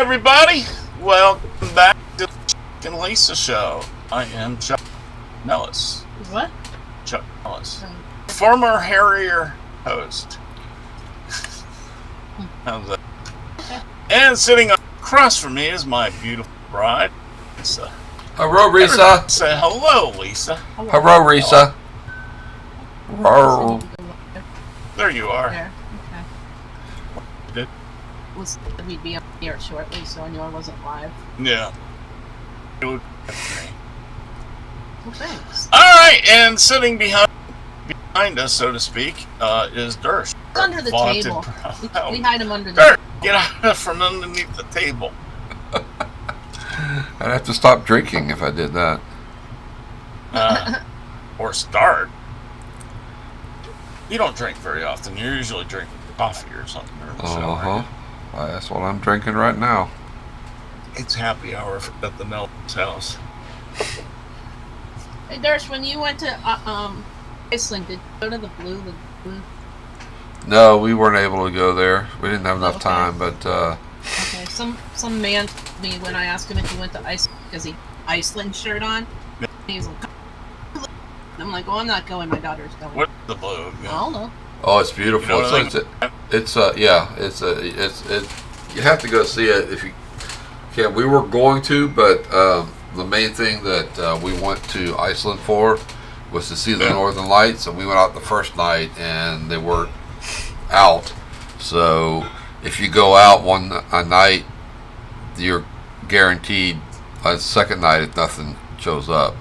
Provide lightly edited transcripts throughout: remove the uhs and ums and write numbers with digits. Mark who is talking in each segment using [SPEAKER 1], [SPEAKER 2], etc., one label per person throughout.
[SPEAKER 1] everybody. Welcome back to the Chuck and Lisa Show. I am Chuck Nellis.
[SPEAKER 2] What?
[SPEAKER 1] Chuck Nellis. Former Harrier host. How's that?
[SPEAKER 2] Okay.
[SPEAKER 1] And sitting across from me is my beautiful bride, Lisa.
[SPEAKER 3] Hello, Risa.
[SPEAKER 1] Say hello, Lisa.
[SPEAKER 3] Hello, Risa. Hello.
[SPEAKER 1] There you are.
[SPEAKER 2] There. Okay.
[SPEAKER 1] Did-
[SPEAKER 2] We'd be up here shortly, so I knew I wasn't live.
[SPEAKER 1] Yeah.
[SPEAKER 2] Well, thanks.
[SPEAKER 1] All right, and sitting behind us, so to speak, is Dersh.
[SPEAKER 2] It's under the
[SPEAKER 1] Vaunted
[SPEAKER 2] table.
[SPEAKER 1] proud.
[SPEAKER 2] We hide him under the
[SPEAKER 1] Dersh, get out from underneath the table.
[SPEAKER 3] I'd have to stop drinking if I did that.
[SPEAKER 1] Or start. You don't drink very often. You're usually drinking coffee or something.
[SPEAKER 3] That's what I'm drinking right now.
[SPEAKER 1] It's happy hour at the Nelson's house.
[SPEAKER 2] Hey, Dersh, when you went to Iceland, did you go to the Blue Lagoon?
[SPEAKER 3] No, we weren't able to go there. We didn't have enough
[SPEAKER 2] Okay.
[SPEAKER 3] time, but
[SPEAKER 2] Okay, some man told me when I asked him if he went to Iceland because he Iceland shirt on.
[SPEAKER 1] Yeah.
[SPEAKER 2] He's like, I'm like, oh, I'm not going. My daughter's going.
[SPEAKER 1] What's the blue?
[SPEAKER 2] I don't know.
[SPEAKER 3] oh, it's beautiful.
[SPEAKER 1] You know
[SPEAKER 3] It's you have to go see it if you can. We were going to, but the main thing that we went to Iceland for was to see the Northern Lights, and we went out the first night and they weren't out. So if you go out a night, you're guaranteed a second night if nothing shows up.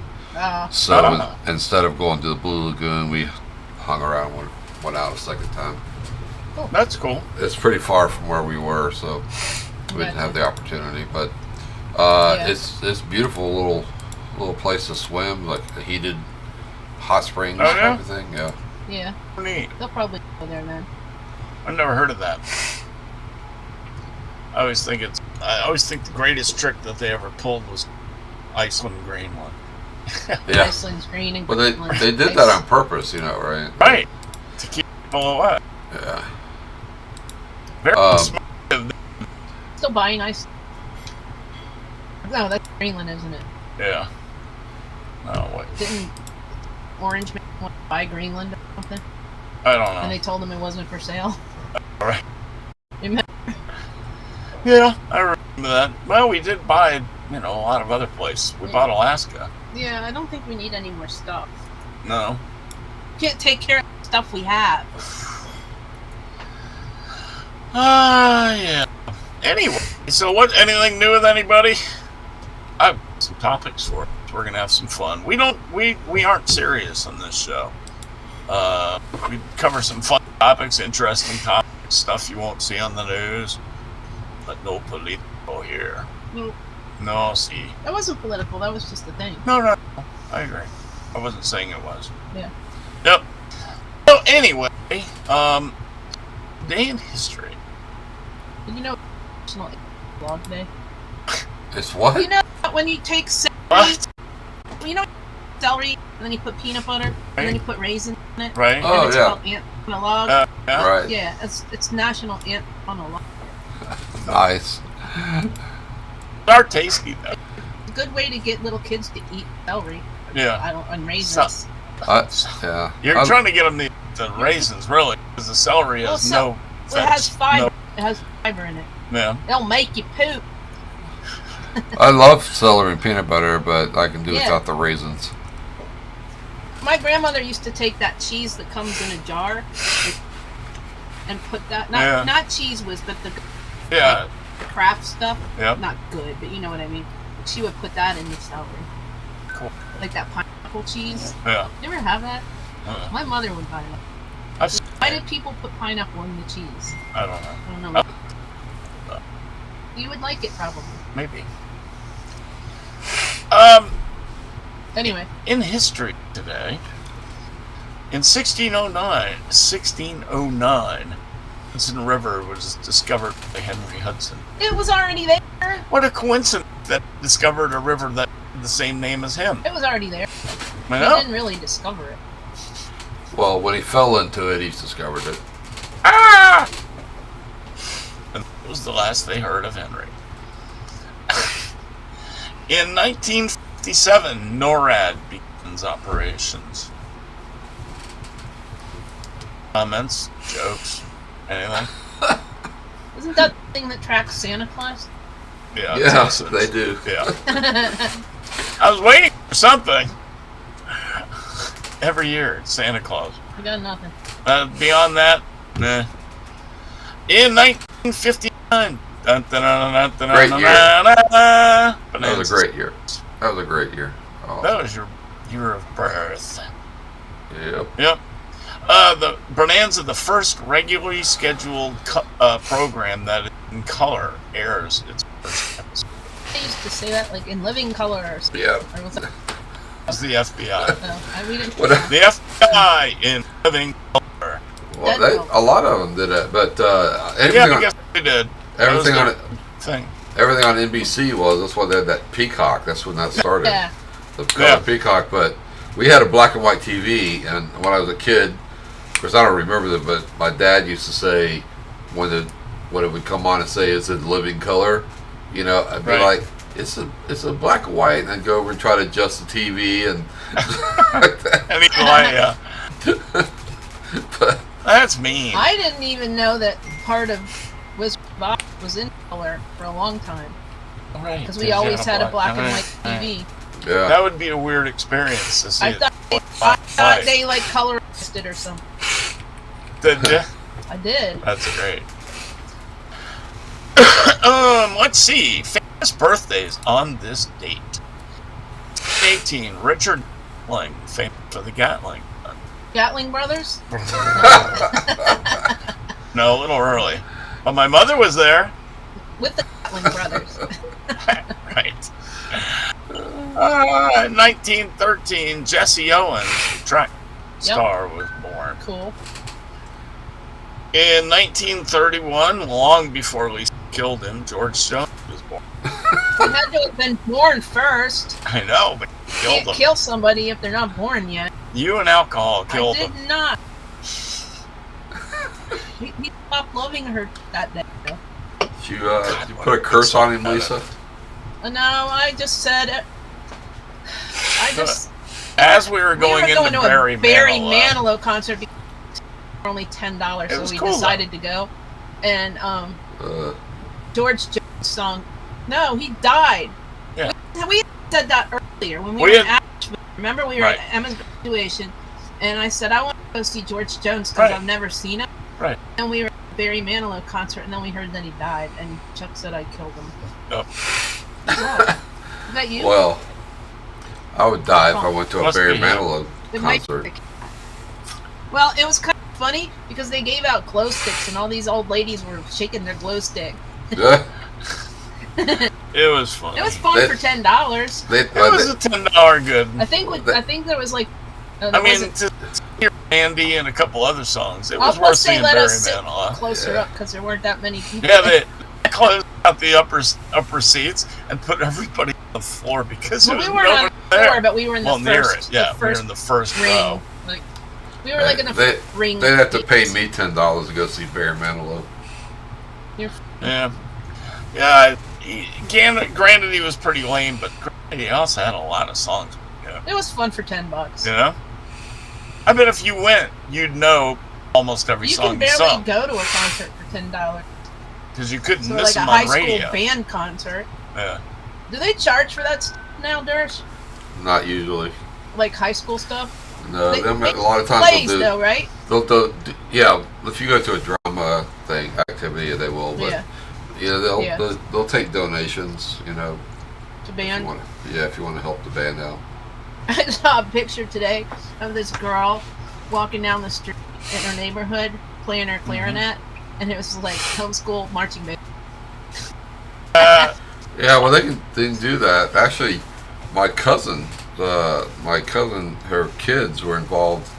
[SPEAKER 3] So instead of going to the Blue Lagoon, we hung around and went out a second time.
[SPEAKER 1] That's cool.
[SPEAKER 3] It's pretty far from where we were, so we didn't have the opportunity. But
[SPEAKER 2] Yeah.
[SPEAKER 3] it's beautiful little place to swim, like a heated hot springs
[SPEAKER 1] Oh, yeah?
[SPEAKER 3] type of thing. Yeah.
[SPEAKER 2] Yeah,
[SPEAKER 1] Neat.
[SPEAKER 2] they'll probably go there then.
[SPEAKER 1] I've never heard of that. I always think the greatest trick that they ever pulled was Iceland Greenland.
[SPEAKER 3] Yeah.
[SPEAKER 2] Iceland's green and
[SPEAKER 3] Well,
[SPEAKER 2] Greenland's
[SPEAKER 3] they did
[SPEAKER 2] ice.
[SPEAKER 3] that on purpose, right?
[SPEAKER 1] Right. To keep people away.
[SPEAKER 3] Yeah.
[SPEAKER 1] Very smart.
[SPEAKER 2] Still buying ice. No, that's Greenland, isn't it?
[SPEAKER 1] Yeah. Oh, wait.
[SPEAKER 2] Didn't Orange Man want to buy Greenland or something?
[SPEAKER 1] I don't know.
[SPEAKER 2] And they told him it wasn't for sale.
[SPEAKER 1] Right.
[SPEAKER 2] Remember?
[SPEAKER 1] Yeah, I remember that. Well, we did buy, a lot of other places. We bought Alaska.
[SPEAKER 2] Yeah, I don't think we need any more stuff.
[SPEAKER 1] No.
[SPEAKER 2] Can't take care of the stuff we have.
[SPEAKER 1] Yeah. Anyway, so anything new with anybody? I've got some topics for us. We're gonna have some fun. We aren't serious on this show. We cover some fun topics, interesting topics, stuff you won't see on the news, but no political here.
[SPEAKER 2] Well,
[SPEAKER 1] No, see.
[SPEAKER 2] that wasn't political. That was just the thing.
[SPEAKER 1] No, I agree. I wasn't saying it was.
[SPEAKER 2] Yeah.
[SPEAKER 1] Yep. So anyway, day in history.
[SPEAKER 2] Did you know National Blog Day?
[SPEAKER 3] It's what?
[SPEAKER 2] You know when you take celery,
[SPEAKER 1] What?
[SPEAKER 2] celery, and then you put peanut butter, and then you put raisins in it,
[SPEAKER 1] Right?
[SPEAKER 2] and
[SPEAKER 3] Oh,
[SPEAKER 2] it's
[SPEAKER 3] yeah.
[SPEAKER 2] called analog.
[SPEAKER 1] Yeah.
[SPEAKER 3] Right.
[SPEAKER 2] Yeah, it's National Analog.
[SPEAKER 3] Nice.
[SPEAKER 1] They are tasty though.
[SPEAKER 2] A good way to get little kids to eat celery.
[SPEAKER 1] Yeah.
[SPEAKER 2] And raisins.
[SPEAKER 3] Yeah.
[SPEAKER 1] You're trying to get them the raisins, really, because the celery
[SPEAKER 2] Well,
[SPEAKER 1] has no
[SPEAKER 2] Well, it has
[SPEAKER 1] fats.
[SPEAKER 2] fiber. It has fiber in it.
[SPEAKER 1] No, yeah.
[SPEAKER 2] It'll make you poop.
[SPEAKER 3] I love celery and peanut butter, but I can do
[SPEAKER 2] Yeah.
[SPEAKER 3] without the raisins.
[SPEAKER 2] My grandmother used to take that cheese that comes in a jar and put that not cheese whiz, but the
[SPEAKER 1] Yeah.
[SPEAKER 2] craft stuff.
[SPEAKER 1] Yep.
[SPEAKER 2] Not good, but you know what I mean. She would put that in the celery.
[SPEAKER 1] Cool.
[SPEAKER 2] Like that pineapple cheese.
[SPEAKER 1] Yeah.
[SPEAKER 2] You ever have that?
[SPEAKER 1] Uh-uh.
[SPEAKER 2] My mother would buy that. Why did people put pineapple in the cheese?
[SPEAKER 1] I don't know.
[SPEAKER 2] I don't know. You would like it probably.
[SPEAKER 1] Maybe.
[SPEAKER 2] Anyway.
[SPEAKER 1] In history today, in 1609, Hudson River was discovered by Henry Hudson.
[SPEAKER 2] It was already there.
[SPEAKER 1] What a coincidence that discovered a river that had the same name as him.
[SPEAKER 2] It was already there.
[SPEAKER 1] I
[SPEAKER 2] He
[SPEAKER 1] know.
[SPEAKER 2] didn't really discover it.
[SPEAKER 3] Well, when he fell into it, he discovered it.
[SPEAKER 1] Ah! And that was the last they heard of Henry. In 1957, NORAD begins operations. Comments, jokes, anything?
[SPEAKER 2] Isn't that the thing that tracks Santa Claus?
[SPEAKER 1] Yeah,
[SPEAKER 3] Yes, they do.
[SPEAKER 1] Yeah. I was waiting for something. Every year, it's Santa Claus.
[SPEAKER 2] I got nothing.
[SPEAKER 3] Beyond
[SPEAKER 1] that, nah. In 1959,
[SPEAKER 3] Great year. That was a great year. That was a great year. Oh.
[SPEAKER 1] That was your year of birth.
[SPEAKER 3] Yep.
[SPEAKER 1] Yep. The Bonanza, the first regularly scheduled program that in color airs its first episode.
[SPEAKER 2] They used to say that like in living color or something.
[SPEAKER 3] Yeah.
[SPEAKER 2] Or was that?
[SPEAKER 1] It's the FBI.
[SPEAKER 2] We didn't.
[SPEAKER 1] The FBI in living color.
[SPEAKER 3] Well, a lot of them did that, but
[SPEAKER 1] yeah, I guess they did.
[SPEAKER 3] Everything on it.
[SPEAKER 1] Thing.
[SPEAKER 3] Everything on NBC that's why they had that Peacock. That's when that started.
[SPEAKER 2] Yeah.
[SPEAKER 3] The color Peacock. But we had a black and white TV, and when I was a kid, of course I don't remember that, but my dad used to say when it would come on and say it's in living color, I'd be like, it's a black and white, and then go over and try to adjust the TV and like that.
[SPEAKER 1] I mean,
[SPEAKER 3] But
[SPEAKER 1] that's mean.
[SPEAKER 2] I didn't even know that part of Wizard of Oz was in color for a long time.
[SPEAKER 1] Right.
[SPEAKER 2] Because we always had a black and white TV.
[SPEAKER 3] Yeah.
[SPEAKER 1] That would be a weird experience to see.
[SPEAKER 2] I thought they like colorized it or something.
[SPEAKER 1] Did you?
[SPEAKER 2] I did.
[SPEAKER 1] That's great. Let's see. Famous birthdays on this date. 18. Richard Gatling, famous for the Gatling gun.
[SPEAKER 2] Gatling Brothers?
[SPEAKER 1] No, a little early. But my mother was there.
[SPEAKER 2] With the Gatling Brothers.
[SPEAKER 1] Right. 1913, Jesse Owens, track star, was born.
[SPEAKER 2] Cool.
[SPEAKER 1] In 1931, long before Lisa killed him, George Jones was born.
[SPEAKER 2] He had to have been born first.
[SPEAKER 1] I know, but he
[SPEAKER 2] You
[SPEAKER 1] killed
[SPEAKER 2] can't
[SPEAKER 1] him.
[SPEAKER 2] kill somebody if they're not born yet.
[SPEAKER 1] You and alcohol killed
[SPEAKER 2] I did
[SPEAKER 1] him.
[SPEAKER 2] not. He stopped loving her that day.
[SPEAKER 3] Did you put a curse on him, Lisa?
[SPEAKER 2] No, I just said it.
[SPEAKER 1] As we were going into
[SPEAKER 2] to
[SPEAKER 1] Barry
[SPEAKER 2] a Barry
[SPEAKER 1] Manilow.
[SPEAKER 2] Manilow concert because for only $10, so we
[SPEAKER 1] cool,
[SPEAKER 2] decided to go. And George Jones' song. No, he died.
[SPEAKER 1] Yeah.
[SPEAKER 2] We said that earlier when we were in Asheville. Remember, we were at Emma's graduation, and I said I want to go see George Jones because I've never seen him.
[SPEAKER 1] Right.
[SPEAKER 2] And we were at the Barry Manilow concert, and then we heard that he died, and Chuck said I killed him.
[SPEAKER 1] Oh.
[SPEAKER 2] Is that you?
[SPEAKER 3] Well, I would die if I went to a
[SPEAKER 1] Must
[SPEAKER 3] Barry
[SPEAKER 1] be
[SPEAKER 3] Manilow
[SPEAKER 2] It might
[SPEAKER 3] concert.
[SPEAKER 2] be. Well, it was kind of funny because they gave out glow sticks, and all these old ladies were shaking their glow stick.
[SPEAKER 3] Yeah.
[SPEAKER 1] It was fun.
[SPEAKER 2] It was fun for $10.
[SPEAKER 1] It was a $10 good.
[SPEAKER 2] I think there was like.
[SPEAKER 1] I mean, to hear Andy and a couple other songs, it was
[SPEAKER 2] Plus
[SPEAKER 1] worth
[SPEAKER 2] they
[SPEAKER 1] seeing
[SPEAKER 2] let
[SPEAKER 1] Barry
[SPEAKER 2] us sit
[SPEAKER 1] Manilow.
[SPEAKER 2] closer up because there weren't that many people.
[SPEAKER 1] Yeah, they closed out the upper seats and put everybody on the floor because
[SPEAKER 2] Well,
[SPEAKER 1] there
[SPEAKER 2] we
[SPEAKER 1] was
[SPEAKER 2] weren't on
[SPEAKER 1] nobody
[SPEAKER 2] the
[SPEAKER 1] there.
[SPEAKER 2] floor, but we were in the
[SPEAKER 1] Well, near
[SPEAKER 2] first.
[SPEAKER 1] it. Yeah,
[SPEAKER 2] the
[SPEAKER 1] we were
[SPEAKER 2] first
[SPEAKER 1] in the first
[SPEAKER 2] ring.
[SPEAKER 1] row.
[SPEAKER 2] Like, we were like in the first ring.
[SPEAKER 3] They'd have to pay me $10 to go see Barry Manilow.
[SPEAKER 1] Yeah. Yeah. Granted, he was pretty lame, but he also had a lot of songs. Yeah.
[SPEAKER 2] It was fun for $10.
[SPEAKER 1] You know? I bet if you went, you'd know almost every
[SPEAKER 2] You
[SPEAKER 1] song
[SPEAKER 2] can
[SPEAKER 1] he
[SPEAKER 2] barely
[SPEAKER 1] sung.
[SPEAKER 2] go to a concert for $10.
[SPEAKER 1] Because you couldn't
[SPEAKER 2] So
[SPEAKER 1] miss
[SPEAKER 2] like a
[SPEAKER 1] him
[SPEAKER 2] high
[SPEAKER 1] on radio.
[SPEAKER 2] school band concert.
[SPEAKER 1] Yeah.
[SPEAKER 2] Do they charge for that now, Dersh?
[SPEAKER 3] Not usually.
[SPEAKER 2] Like high school stuff?
[SPEAKER 3] No,
[SPEAKER 2] They
[SPEAKER 3] a lot of times
[SPEAKER 2] plays
[SPEAKER 3] they'll do.
[SPEAKER 2] though, right?
[SPEAKER 3] They'll yeah, if you go to a drama activity, they will. But they'll take donations.
[SPEAKER 2] To
[SPEAKER 3] If
[SPEAKER 2] band.
[SPEAKER 3] you want to help the band out.
[SPEAKER 2] I saw a picture today of this girl walking down the street in her neighborhood playing her clarinet, and it was like homeschool marching band.
[SPEAKER 3] Yeah, well, they can do that. Actually, my cousin, her kids were involved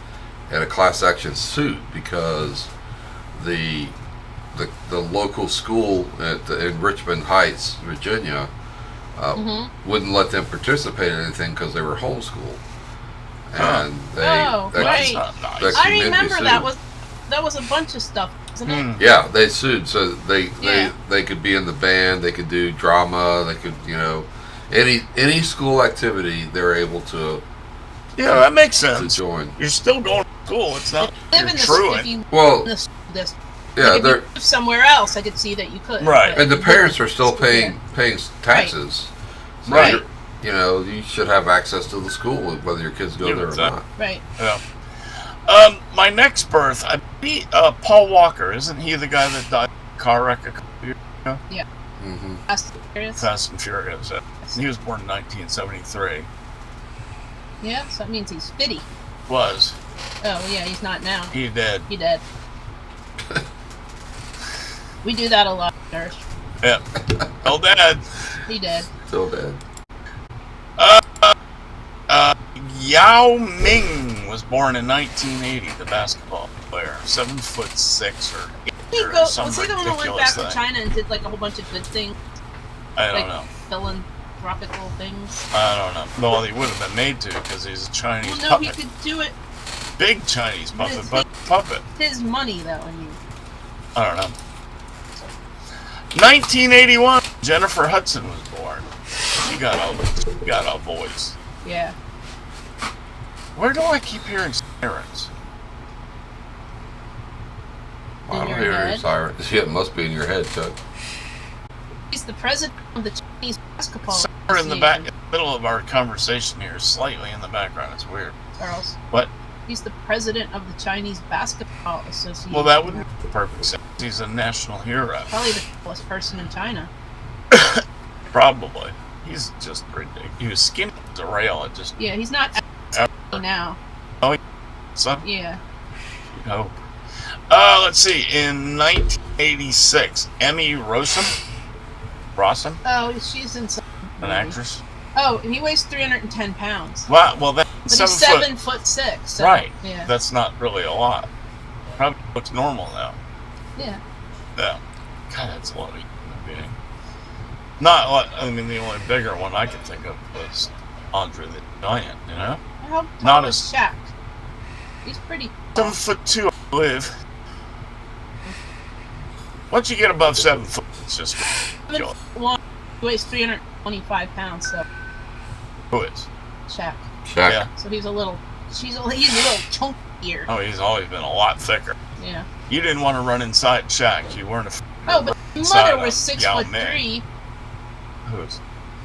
[SPEAKER 3] in a class action suit because the local school in Richmond Heights, Virginia, wouldn't let them participate in anything because they were homeschooled, and
[SPEAKER 2] right. I remember
[SPEAKER 3] sued.
[SPEAKER 2] that was a bunch of stuff, wasn't it?
[SPEAKER 3] Yeah, they sued, so they could be in the band, they could do drama, they could any school activity, they're able to
[SPEAKER 1] Yeah, that makes sense.
[SPEAKER 3] join.
[SPEAKER 1] You're still going to school. It's not
[SPEAKER 2] Live
[SPEAKER 1] you're
[SPEAKER 2] in the,
[SPEAKER 1] truant.
[SPEAKER 2] if you
[SPEAKER 3] Well,
[SPEAKER 2] in the school district.
[SPEAKER 3] yeah,
[SPEAKER 2] Like, if
[SPEAKER 3] they're
[SPEAKER 2] you live somewhere else, I could see that you could.
[SPEAKER 1] Right.
[SPEAKER 2] but
[SPEAKER 3] and the
[SPEAKER 2] you
[SPEAKER 3] parents are
[SPEAKER 2] wouldn't.
[SPEAKER 3] still paying taxes. So
[SPEAKER 1] Right.
[SPEAKER 3] you're- you know, you should have access to the school whether your kids go
[SPEAKER 1] Yeah,
[SPEAKER 3] there or
[SPEAKER 1] exactly.
[SPEAKER 3] not.
[SPEAKER 2] Right.
[SPEAKER 1] Yeah. My next birth, I beat Paul Walker. Isn't he the guy that died in a car wreck a couple years ago?
[SPEAKER 3] Mm-hmm.
[SPEAKER 2] Fast and Furious.
[SPEAKER 1] Fast and Furious. He was born in 1973.
[SPEAKER 2] Yeah, so that means he's 50.
[SPEAKER 1] Was.
[SPEAKER 2] Oh, yeah, he's not now.
[SPEAKER 1] He did.
[SPEAKER 2] He dead. We do that a lot, Nurse.
[SPEAKER 1] Yeah. Oh, Dad.
[SPEAKER 2] He dead.
[SPEAKER 3] So bad.
[SPEAKER 1] Yao Ming was born in 1980, the basketball player. 7'6" or 8
[SPEAKER 2] He
[SPEAKER 1] or some
[SPEAKER 2] was he the one who went
[SPEAKER 1] ridiculous
[SPEAKER 2] back to
[SPEAKER 1] thing.
[SPEAKER 2] China and did like a whole bunch of good things,
[SPEAKER 1] I don't
[SPEAKER 2] like-
[SPEAKER 1] know.
[SPEAKER 2] philanthropical things?
[SPEAKER 1] I don't know. Well, he would have been made to because he's a Chinese
[SPEAKER 2] Well, no, he
[SPEAKER 1] puppet.
[SPEAKER 2] could do it.
[SPEAKER 1] Big Chinese puppet,
[SPEAKER 2] It's
[SPEAKER 1] but puppet.
[SPEAKER 2] His money, though. I mean,
[SPEAKER 1] I don't know. 1981, Jennifer Hudson was born. She got a voice.
[SPEAKER 2] yeah.
[SPEAKER 1] Where do I keep hearing sirens?
[SPEAKER 3] I
[SPEAKER 2] In
[SPEAKER 3] don't
[SPEAKER 2] your
[SPEAKER 3] hear your
[SPEAKER 2] head?
[SPEAKER 3] siren. Yeah, it must be in your head, Chuck.
[SPEAKER 2] He's the president of the Chinese basketball
[SPEAKER 1] Somewhere in the back, in
[SPEAKER 2] Association,
[SPEAKER 1] the middle of our conversation here, slightly in the background. It's weird.
[SPEAKER 2] Charles.
[SPEAKER 1] What?
[SPEAKER 2] He's the president of the Chinese Basketball Association.
[SPEAKER 1] Well, that would make perfect sense. He's a national hero.
[SPEAKER 2] Probably the coolest person in China.
[SPEAKER 1] Probably. He's just ridiculous. He was skinny as a rail. It just
[SPEAKER 2] Yeah, he's not
[SPEAKER 1] Ever.
[SPEAKER 2] now.
[SPEAKER 1] something
[SPEAKER 2] Yeah.
[SPEAKER 1] you'd hope. Let's see. In 1986, Emmy Rossum,
[SPEAKER 2] Oh, she's in some
[SPEAKER 1] an
[SPEAKER 2] movie.
[SPEAKER 1] actress.
[SPEAKER 2] Oh, he weighs 310 pounds.
[SPEAKER 1] Wow. Well, that's
[SPEAKER 2] But he's 7'6". So,
[SPEAKER 1] Right.
[SPEAKER 2] Yeah.
[SPEAKER 1] That's not really a lot. Probably looks normal now.
[SPEAKER 2] Yeah.
[SPEAKER 1] Yeah. God, that's a lot of human being. Not what I mean. The only bigger one I could think of was Andre the Giant. You know,
[SPEAKER 2] How tall
[SPEAKER 1] Not
[SPEAKER 2] is
[SPEAKER 1] as-
[SPEAKER 2] Shaq? He's pretty.
[SPEAKER 1] 7'2", I believe. Once you get above 7 foot, it's just ridiculous.
[SPEAKER 2] 7'1". He weighs 325 pounds. So
[SPEAKER 1] Who is?
[SPEAKER 2] Shaq.
[SPEAKER 3] Shaq.
[SPEAKER 1] Yeah.
[SPEAKER 2] So he's a little chunkier.
[SPEAKER 1] Oh, he's always been a lot thicker.
[SPEAKER 2] Yeah.
[SPEAKER 1] You didn't want to run inside Shaq. You weren't a.
[SPEAKER 2] Oh, but his
[SPEAKER 1] Inside
[SPEAKER 2] mother
[SPEAKER 1] of
[SPEAKER 2] was 6'3".
[SPEAKER 1] Yao Ming. Who's?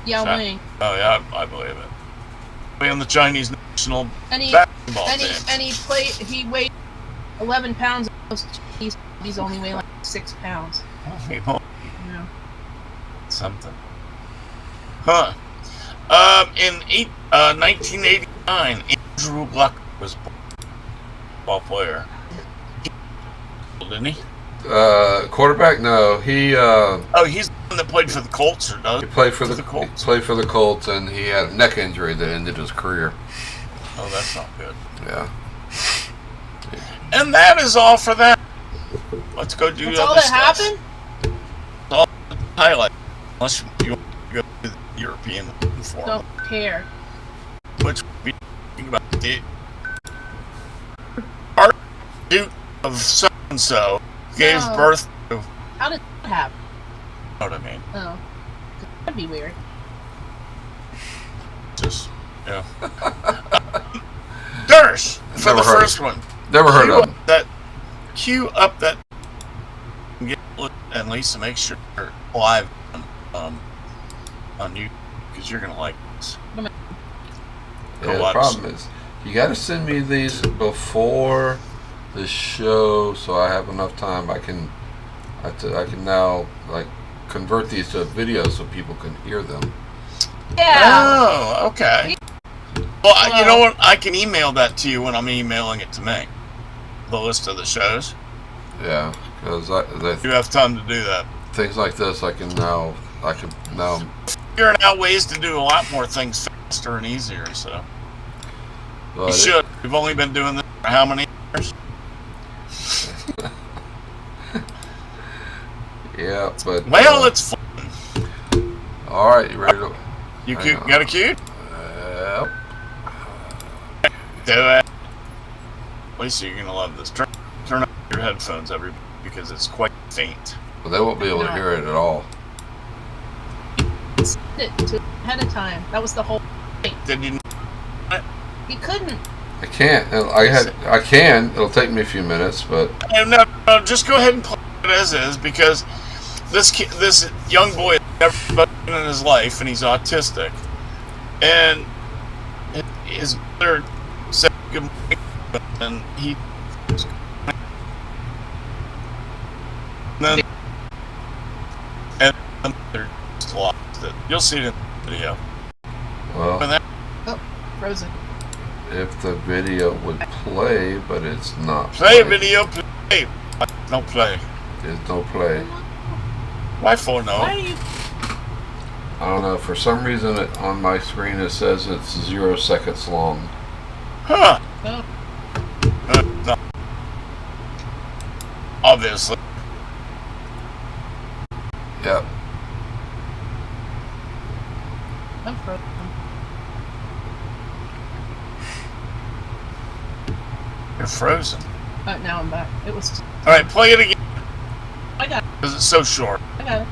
[SPEAKER 2] Yao
[SPEAKER 1] Shaq.
[SPEAKER 2] Ming.
[SPEAKER 1] Oh yeah, I believe it. Be on the Chinese national
[SPEAKER 2] And he
[SPEAKER 1] basketball
[SPEAKER 2] and
[SPEAKER 1] team.
[SPEAKER 2] he weighed 11 pounds. He's only weighed like 6 pounds.
[SPEAKER 1] Oh,
[SPEAKER 2] Yeah.
[SPEAKER 1] something. Huh. In 1989, Andrew Luck was born. Ball player. Didn't he?
[SPEAKER 3] Quarterback? No, he
[SPEAKER 1] Oh, he's the one that played for the Colts, or does?
[SPEAKER 3] played for the
[SPEAKER 1] the Colts.
[SPEAKER 3] He played for the Colts, and he had a neck injury that ended his career.
[SPEAKER 1] Oh, that's not good.
[SPEAKER 3] Yeah.
[SPEAKER 1] And that is all for that. Let's go do
[SPEAKER 2] That's
[SPEAKER 1] other
[SPEAKER 2] all that
[SPEAKER 1] stuff.
[SPEAKER 2] happened?
[SPEAKER 1] Highlight. Unless you want to go to the European Forum,
[SPEAKER 2] Don't care.
[SPEAKER 1] which we think about the Archduke of so and so gave
[SPEAKER 2] No.
[SPEAKER 1] birth to. You
[SPEAKER 2] How did that happen?
[SPEAKER 1] know what I mean?
[SPEAKER 2] Oh, that'd be weird.
[SPEAKER 1] Just yeah. Dersh for
[SPEAKER 3] Never
[SPEAKER 1] the
[SPEAKER 3] heard.
[SPEAKER 1] first one.
[SPEAKER 3] Never heard
[SPEAKER 1] Cue
[SPEAKER 3] of
[SPEAKER 1] up
[SPEAKER 3] him.
[SPEAKER 1] that. Cue up that. Get and Lisa, make sure you're live on you because you're gonna like this.
[SPEAKER 3] Yeah,
[SPEAKER 1] Go
[SPEAKER 3] the
[SPEAKER 1] watch.
[SPEAKER 3] problem is, you got to send me these before the show, so I have enough time. I can now like convert these to video so people can hear them.
[SPEAKER 2] Yeah.
[SPEAKER 1] Oh, okay. Well, you know what? I can email that to you when I'm emailing it to me. The list of the shows.
[SPEAKER 3] Yeah, because
[SPEAKER 1] You have time to do that.
[SPEAKER 3] things like this, I can now
[SPEAKER 1] Figuring out ways to do a lot more things faster and easier. So
[SPEAKER 3] but
[SPEAKER 1] you should. We've only been doing this for how many years?
[SPEAKER 3] Yeah, but
[SPEAKER 1] Well, it's fun.
[SPEAKER 3] all right. You ready to?
[SPEAKER 1] You
[SPEAKER 3] hang on.
[SPEAKER 1] got a cue?
[SPEAKER 3] Yep.
[SPEAKER 1] Do it. Lisa, you're gonna love this. Turn up your headphones, everybody, because it's quite faint.
[SPEAKER 3] But they won't be able to
[SPEAKER 2] No.
[SPEAKER 3] hear it at all.
[SPEAKER 2] it to ahead of time. That was the whole.
[SPEAKER 1] Did you?
[SPEAKER 2] He couldn't.
[SPEAKER 3] I can't. I can. It'll take me a few minutes, but
[SPEAKER 1] No, just go ahead and play it as is, because this young boy has never been in his life, and he's autistic, and his mother said good morning, and he. And then they're just lost it. You'll see it in the video.
[SPEAKER 3] well,
[SPEAKER 2] Frozen.
[SPEAKER 3] if the video would play, but it's not.
[SPEAKER 1] Play a
[SPEAKER 3] playing.
[SPEAKER 1] video, play. No play.
[SPEAKER 3] There's no play.
[SPEAKER 1] Why for no?
[SPEAKER 2] Why are you?
[SPEAKER 3] I don't know. For some reason, on my screen it says it's 0 seconds long.
[SPEAKER 1] Huh.
[SPEAKER 2] Oh,
[SPEAKER 1] No. Obviously.
[SPEAKER 3] Yep.
[SPEAKER 2] I'm frozen.
[SPEAKER 1] You're frozen.
[SPEAKER 2] Oh, now I'm back. It was.
[SPEAKER 1] Alright, play it again,
[SPEAKER 2] I got.
[SPEAKER 1] because it's so short.
[SPEAKER 2] I got it.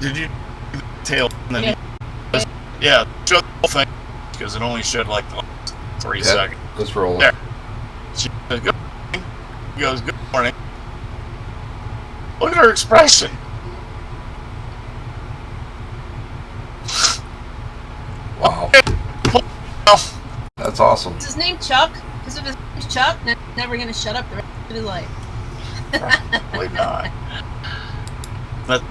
[SPEAKER 1] Did you do the tail? And then
[SPEAKER 2] Yeah.
[SPEAKER 1] yeah, show the whole thing, because it only showed like the last 3
[SPEAKER 3] Yep.
[SPEAKER 1] seconds.
[SPEAKER 3] Let's roll
[SPEAKER 1] There.
[SPEAKER 3] it.
[SPEAKER 1] She goes, good morning. He goes, good morning. Look at her expression.
[SPEAKER 3] Wow.
[SPEAKER 1] Oh,
[SPEAKER 3] That's awesome.
[SPEAKER 2] Is his name Chuck? Because if his name's Chuck, then he's never gonna shut up the rest of his life.
[SPEAKER 1] probably not. But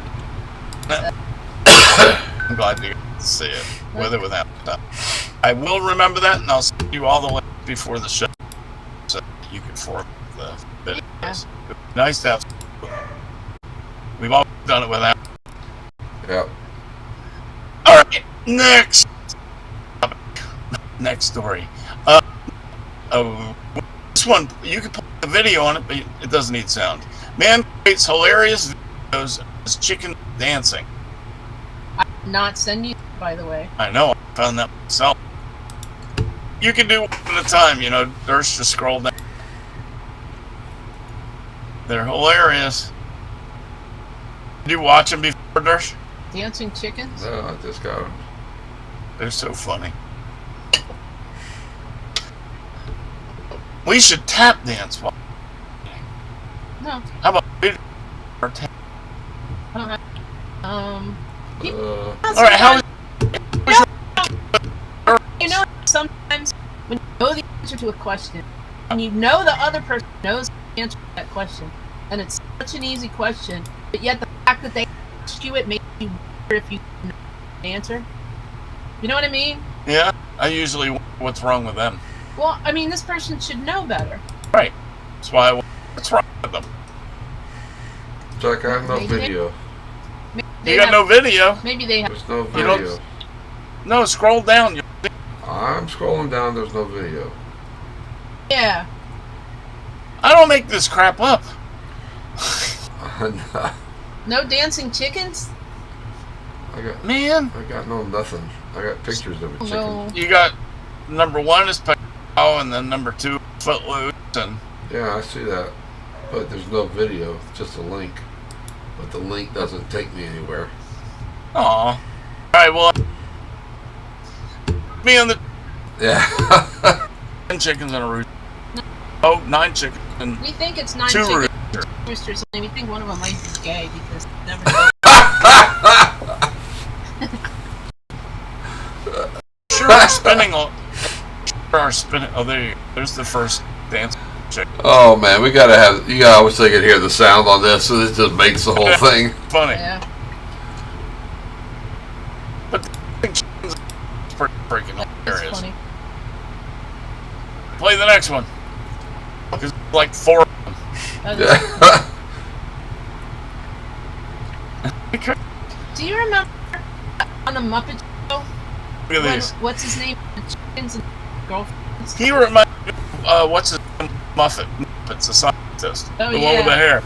[SPEAKER 1] I'm glad you got to see it, with or without that. I will remember that, and I'll send you all the links before the show, so you can form the videos. Nice to have. We've all done it without.
[SPEAKER 3] Yep.
[SPEAKER 1] All right, next topic. Next story. This one, you can put the video on it, but it doesn't need sound. Man creates hilarious videos of his chicken dancing.
[SPEAKER 2] I did not send you, by the way.
[SPEAKER 1] I know, I found that myself. You can do one at a time, you know, Durst, just scroll down. They're hilarious. Did you watch them before, Durst?
[SPEAKER 2] Dancing chickens?
[SPEAKER 3] No, I just got him.
[SPEAKER 1] They're so funny. We should tap dance while.
[SPEAKER 2] No,
[SPEAKER 1] How about we or tap?
[SPEAKER 2] I don't have.
[SPEAKER 3] Uh,
[SPEAKER 1] All right, how is
[SPEAKER 2] You know, sometimes when you know the answer to a question, and you know the other person knows the answer to that question, and it's such an easy question, but yet the fact that they asked you it makes you wonder if you know the answer. You know what I mean?
[SPEAKER 1] Yeah, I usually wonder what's wrong with them.
[SPEAKER 2] Well, I mean, this person should know better.
[SPEAKER 1] Right. That's why I wonder what's wrong with them.
[SPEAKER 3] Jack, I have no
[SPEAKER 2] They-
[SPEAKER 3] video.
[SPEAKER 2] Maybe
[SPEAKER 1] You got no video?
[SPEAKER 2] Maybe they have.
[SPEAKER 3] There's no
[SPEAKER 1] You don't-
[SPEAKER 3] video.
[SPEAKER 1] No, scroll down.
[SPEAKER 3] I'm scrolling down. There's no video.
[SPEAKER 2] Yeah.
[SPEAKER 1] I don't make this crap up.
[SPEAKER 3] I
[SPEAKER 2] No dancing chickens?
[SPEAKER 1] Man,
[SPEAKER 3] got no nothing. I got pictures of a chicken.
[SPEAKER 2] No.
[SPEAKER 1] you got number 1 is Pow, and then number 2 Footloose, and
[SPEAKER 3] Yeah, I see that. But there's no video. It's just a link. But the link doesn't take me anywhere.
[SPEAKER 1] aw. Alright, well, me and the
[SPEAKER 3] Yeah.
[SPEAKER 1] 10 chickens and a rooster. Oh, 9 chickens and
[SPEAKER 2] We think it's 9
[SPEAKER 1] 2
[SPEAKER 2] chickens
[SPEAKER 1] roosters.
[SPEAKER 2] and roosters, and we think one of them might be gay because never know.
[SPEAKER 1] Sure are spinning on. Sure are spinning. Oh, there you go. There's the first dance chicken.
[SPEAKER 3] Oh man, we gotta have. You gotta wish they could hear the sound on this, so this just makes the whole thing.
[SPEAKER 1] Funny.
[SPEAKER 2] Yeah.
[SPEAKER 1] But the chickens is pretty freaking
[SPEAKER 2] It's
[SPEAKER 1] hilarious.
[SPEAKER 2] funny.
[SPEAKER 1] Play the next one. Because like 4 of them.
[SPEAKER 2] That is-
[SPEAKER 3] Yeah.
[SPEAKER 2] Do you remember on the Muppet Show?
[SPEAKER 1] Look at
[SPEAKER 2] when-
[SPEAKER 1] these.
[SPEAKER 2] What's his name? The chickens and girlfriends?
[SPEAKER 1] He reminds me of, what's his name? Muppet's a scientist.
[SPEAKER 2] Oh,
[SPEAKER 1] the one
[SPEAKER 2] yeah.
[SPEAKER 1] with the hair.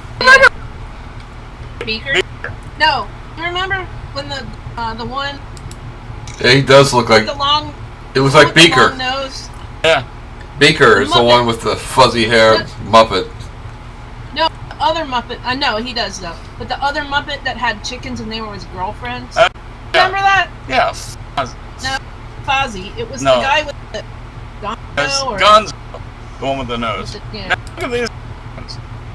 [SPEAKER 2] Beaker?
[SPEAKER 1] Beaker.
[SPEAKER 2] No. You remember when the one
[SPEAKER 3] Yeah, he does look like.
[SPEAKER 2] with the long
[SPEAKER 3] It was
[SPEAKER 2] with
[SPEAKER 3] like
[SPEAKER 2] the
[SPEAKER 3] Beaker.
[SPEAKER 2] long nose?
[SPEAKER 1] Yeah.
[SPEAKER 3] Beaker is the
[SPEAKER 2] Muppet.
[SPEAKER 3] one with the fuzzy hair Muppet.
[SPEAKER 2] other Muppet, I know he does though, but the other Muppet that had chickens and they were his girlfriends.
[SPEAKER 1] Yeah.
[SPEAKER 2] Remember that?
[SPEAKER 1] Yeah.
[SPEAKER 2] No, Fozzie. It was
[SPEAKER 1] No.
[SPEAKER 2] the guy with the
[SPEAKER 1] That's
[SPEAKER 2] Gonzo or
[SPEAKER 1] Gonzo, the one with the nose.
[SPEAKER 2] yeah.
[SPEAKER 1] Now, look at these.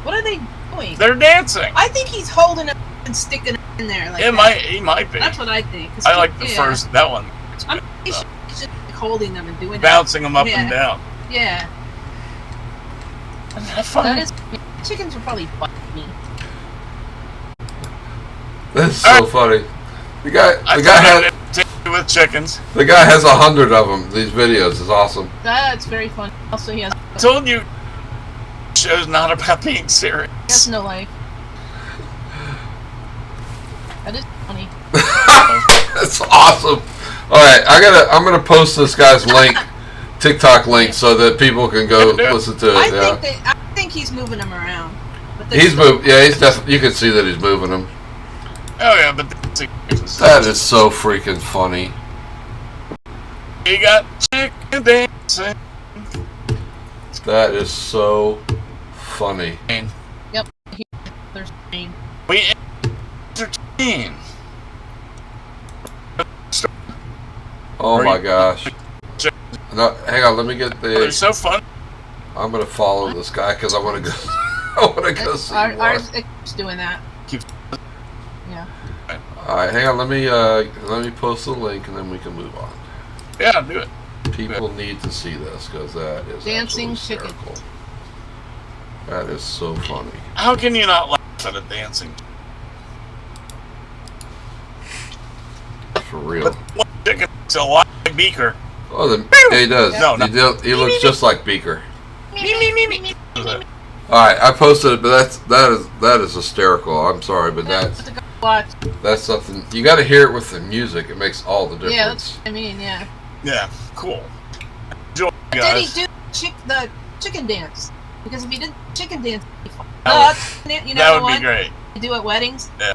[SPEAKER 2] What are they doing?
[SPEAKER 1] They're dancing.
[SPEAKER 2] I think he's holding it and sticking it in there like
[SPEAKER 1] It
[SPEAKER 2] that.
[SPEAKER 1] might. He might be.
[SPEAKER 2] That's what I think. 'Cause
[SPEAKER 1] I like the
[SPEAKER 2] yeah.
[SPEAKER 1] first. That one.
[SPEAKER 2] I'm pretty sure he's just holding them and doing
[SPEAKER 1] Bouncing them up
[SPEAKER 2] Yeah.
[SPEAKER 1] and down.
[SPEAKER 2] that. Yeah.
[SPEAKER 1] Isn't that fun?
[SPEAKER 2] That is. Chickens would probably bite me.
[SPEAKER 3] That's so funny. The guy has
[SPEAKER 1] with chickens.
[SPEAKER 3] the guy has 100 of them. These videos is awesome.
[SPEAKER 2] That's very funny. Also, he has
[SPEAKER 1] I told you, show's not about being serious.
[SPEAKER 2] no life. That is funny.
[SPEAKER 3] That's awesome. All right, I'm gonna post this guy's link, TikTok link, so that people can go listen to it.
[SPEAKER 2] I think he's moving them around. But
[SPEAKER 3] He's moved. Yeah, he's definitely. You can see that he's moving them.
[SPEAKER 1] Oh yeah, but
[SPEAKER 3] That is so freaking funny.
[SPEAKER 1] you got chicken dancing.
[SPEAKER 3] That is so funny.
[SPEAKER 2] Yep. There's pain.
[SPEAKER 1] We entertain.
[SPEAKER 3] Oh my gosh. No, hang on. Let me get
[SPEAKER 1] They're
[SPEAKER 3] the.
[SPEAKER 1] so fun.
[SPEAKER 3] I'm gonna follow this guy because I want to go. I want to go see more.
[SPEAKER 2] Ours keeps doing that.
[SPEAKER 1] Keeps-
[SPEAKER 2] Yeah.
[SPEAKER 3] All right, hang on. Let me post the link and then we can move on.
[SPEAKER 1] Yeah, do it.
[SPEAKER 3] People need to see this because that is
[SPEAKER 2] Dancing
[SPEAKER 3] absolutely
[SPEAKER 2] chicken.
[SPEAKER 3] hysterical. That is so funny.
[SPEAKER 1] How can you not laugh at a dancing?
[SPEAKER 3] For real.
[SPEAKER 1] But one chicken is a lot like Beaker.
[SPEAKER 3] Oh, yeah, he does.
[SPEAKER 1] No, no.
[SPEAKER 3] He looks just like Beaker.
[SPEAKER 1] Me.
[SPEAKER 3] All right, I posted it, but that is hysterical. I'm sorry, but
[SPEAKER 2] Watch.
[SPEAKER 3] that's something you got to hear it with the music. It makes all the difference.
[SPEAKER 2] Yeah, that's what I mean. Yeah.
[SPEAKER 1] Yeah, cool. Enjoy,
[SPEAKER 2] Did
[SPEAKER 1] guys.
[SPEAKER 2] he do the chicken dance? Because if he did chicken dance, it'd be fun.
[SPEAKER 1] That
[SPEAKER 2] You know
[SPEAKER 1] That would
[SPEAKER 2] what?
[SPEAKER 1] be great.
[SPEAKER 2] You do at weddings.
[SPEAKER 1] Yeah.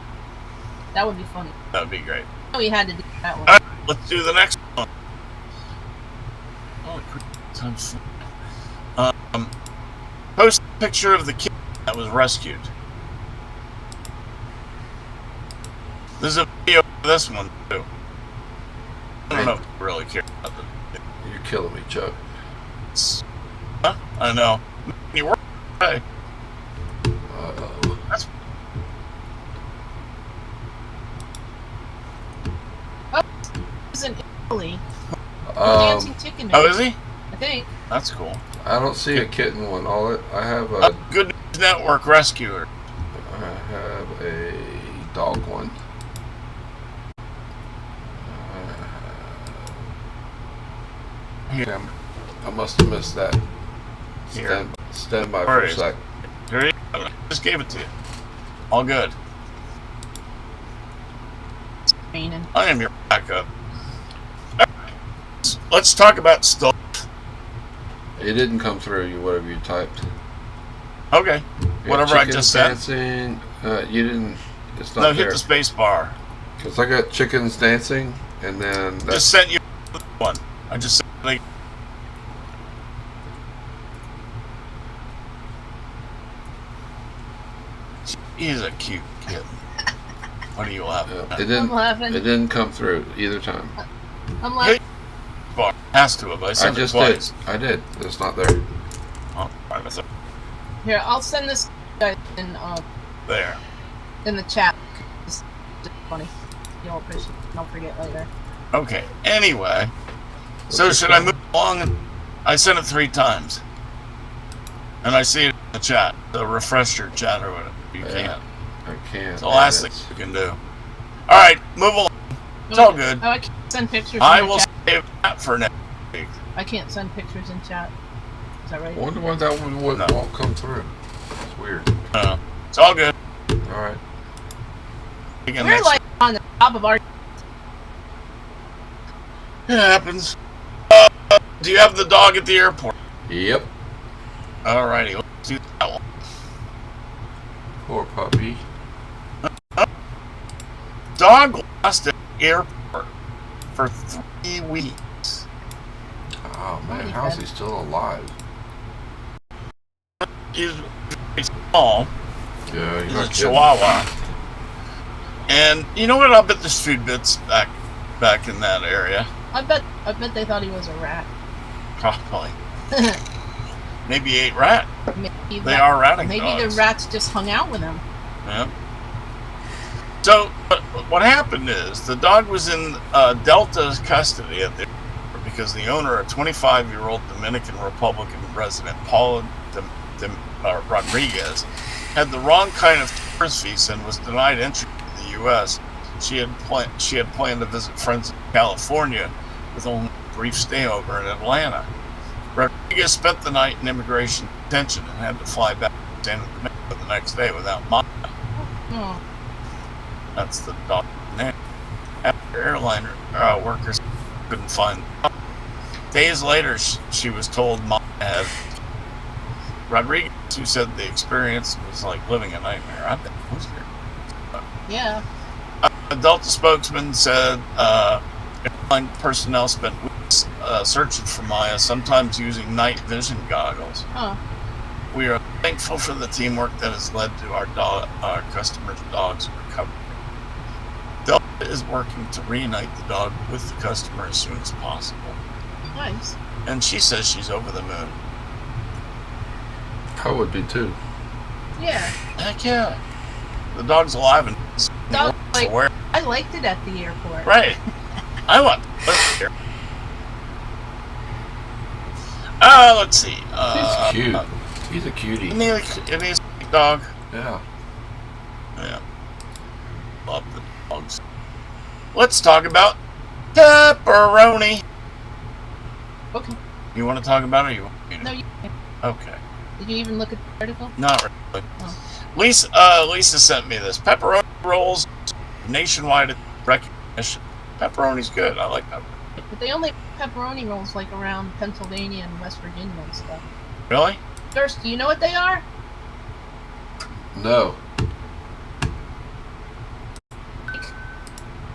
[SPEAKER 2] That would be funny.
[SPEAKER 1] That would be great.
[SPEAKER 2] Oh, he had to do that one.
[SPEAKER 1] All right, let's do the next one. Oh, quick time's post a picture of the kid that was rescued. There's a video of this one too. I don't know if you really care about
[SPEAKER 3] You're killing me, Chuck.
[SPEAKER 1] this. Huh? I know. You were right.
[SPEAKER 3] Uh-oh.
[SPEAKER 2] He's in Italy.
[SPEAKER 3] Um,
[SPEAKER 2] Dancing chicken.
[SPEAKER 1] Oh, is he?
[SPEAKER 2] I think.
[SPEAKER 1] That's cool.
[SPEAKER 3] I don't see a kitten one. I have a
[SPEAKER 1] Good News Network rescuer.
[SPEAKER 3] dog one.
[SPEAKER 1] Here.
[SPEAKER 3] I must have missed that.
[SPEAKER 1] Here.
[SPEAKER 3] Stand by
[SPEAKER 1] Where
[SPEAKER 3] for a
[SPEAKER 1] is it?
[SPEAKER 3] sec.
[SPEAKER 1] Here you go. I just gave it to you. All good.
[SPEAKER 2] Raining.
[SPEAKER 1] I am your backup. Alright. Let's talk about stuff.
[SPEAKER 3] It didn't come through. You whatever you typed.
[SPEAKER 1] Okay.
[SPEAKER 3] Yeah,
[SPEAKER 1] Whatever I
[SPEAKER 3] chickens
[SPEAKER 1] just said.
[SPEAKER 3] dancing. You didn't. It's not
[SPEAKER 1] No,
[SPEAKER 3] there.
[SPEAKER 1] hit the space bar.
[SPEAKER 3] Cause I got chickens dancing, and then that's
[SPEAKER 1] Just sent you one. I just sent like he's a cute kid. What are you laughing
[SPEAKER 3] it
[SPEAKER 1] at?
[SPEAKER 3] didn't.
[SPEAKER 2] I'm laughing.
[SPEAKER 3] It didn't come through either time.
[SPEAKER 2] I'm like,
[SPEAKER 1] Bar. Has to have. I
[SPEAKER 3] I
[SPEAKER 1] sent it
[SPEAKER 3] just
[SPEAKER 1] twice.
[SPEAKER 3] did. I did. It's not there.
[SPEAKER 1] Oh, right, that's
[SPEAKER 2] here, I'll send this guy
[SPEAKER 1] there.
[SPEAKER 2] in the chat. It's just funny. You'll appreciate. Don't forget later.
[SPEAKER 1] Okay. Anyway, so
[SPEAKER 3] What's
[SPEAKER 1] should
[SPEAKER 3] it
[SPEAKER 1] I
[SPEAKER 3] called?
[SPEAKER 1] move along? I sent it 3 times, and I see it in the chat. So refresh your chat or whatever. You
[SPEAKER 3] Yeah.
[SPEAKER 1] can't.
[SPEAKER 3] I can't.
[SPEAKER 1] It's the last thing you can do. All right, move along. It's all good.
[SPEAKER 2] Oh, I can't send pictures.
[SPEAKER 1] I
[SPEAKER 2] in the
[SPEAKER 1] will
[SPEAKER 2] chat.
[SPEAKER 1] save that for next week.
[SPEAKER 2] I can't send pictures in chat. Is that right?
[SPEAKER 3] I wonder why that one won't
[SPEAKER 1] No.
[SPEAKER 3] come through. It's weird.
[SPEAKER 1] It's all good.
[SPEAKER 3] All right.
[SPEAKER 1] Again,
[SPEAKER 2] We're
[SPEAKER 1] next
[SPEAKER 2] like on the top of our.
[SPEAKER 1] It happens. Do you have the dog at the airport?
[SPEAKER 3] Yep.
[SPEAKER 1] Alrighty, let's do that one.
[SPEAKER 3] Poor puppy.
[SPEAKER 1] Dog lost at the airport for 3 weeks.
[SPEAKER 3] Oh man,
[SPEAKER 2] Holy
[SPEAKER 3] how is
[SPEAKER 2] crap.
[SPEAKER 3] he still alive?
[SPEAKER 1] He's very small,
[SPEAKER 3] Yeah,
[SPEAKER 1] He's
[SPEAKER 3] you're
[SPEAKER 1] a
[SPEAKER 3] not kidding.
[SPEAKER 1] Chihuahua. And you know what? I bet there's food bits back in that area.
[SPEAKER 2] I bet they thought he was a rat.
[SPEAKER 1] Probably. Maybe he ate rat.
[SPEAKER 2] Maybe
[SPEAKER 1] They are ratting
[SPEAKER 2] Maybe
[SPEAKER 1] dogs.
[SPEAKER 2] the rats just hung out with him.
[SPEAKER 1] Yeah. So, what happened is the dog was in Delta's custody at the because the owner, a 25-year-old Dominican Republican resident, Paula Rodriguez, had the wrong kind of tourist visa and was denied entry to the U.S. She had planned to visit friends in California with only a brief stay over in Atlanta. Rodriguez spent the night in immigration detention and had to fly back to San Domingo the next day without Maya.
[SPEAKER 2] Oh.
[SPEAKER 1] That's the dog's name. After airline workers couldn't find the dog. Days later, she was told Maya had Rodriguez, who said the experience was like living a nightmare. I bet it was here.
[SPEAKER 2] Yeah.
[SPEAKER 1] A Delta spokesman said airline personnel spent weeks searching for Maya, sometimes using night vision goggles.
[SPEAKER 2] Huh.
[SPEAKER 1] We are thankful for the teamwork that has led to our customers' dogs' recovery. Delta is working to reunite the dog with the customer as soon as possible.
[SPEAKER 2] Nice.
[SPEAKER 1] And she says she's over the moon.
[SPEAKER 3] I would be too.
[SPEAKER 2] Yeah.
[SPEAKER 1] Heck yeah. The dog's alive and
[SPEAKER 2] Dog, like,
[SPEAKER 1] where?
[SPEAKER 2] I liked it at the airport.
[SPEAKER 1] Right. I want to live here. Let's see.
[SPEAKER 3] He's cute. He's a cutie.
[SPEAKER 1] Isn't he a sweet dog?
[SPEAKER 3] Yeah.
[SPEAKER 1] Yeah. Love the dogs. Let's talk about pepperoni.
[SPEAKER 2] Okay.
[SPEAKER 1] You want to talk about it or you want me to?
[SPEAKER 2] No, you.
[SPEAKER 1] Okay.
[SPEAKER 2] Did you even look at the article?
[SPEAKER 1] Not really.
[SPEAKER 2] Oh.
[SPEAKER 1] Lisa sent me this. Pepperoni rolls nationwide recognition. Pepperoni's good. I like pepperoni.
[SPEAKER 2] But they only have pepperoni rolls like around Pennsylvania and West Virginia and stuff.
[SPEAKER 1] Really?
[SPEAKER 2] Durst, do you know what they are?
[SPEAKER 3] No.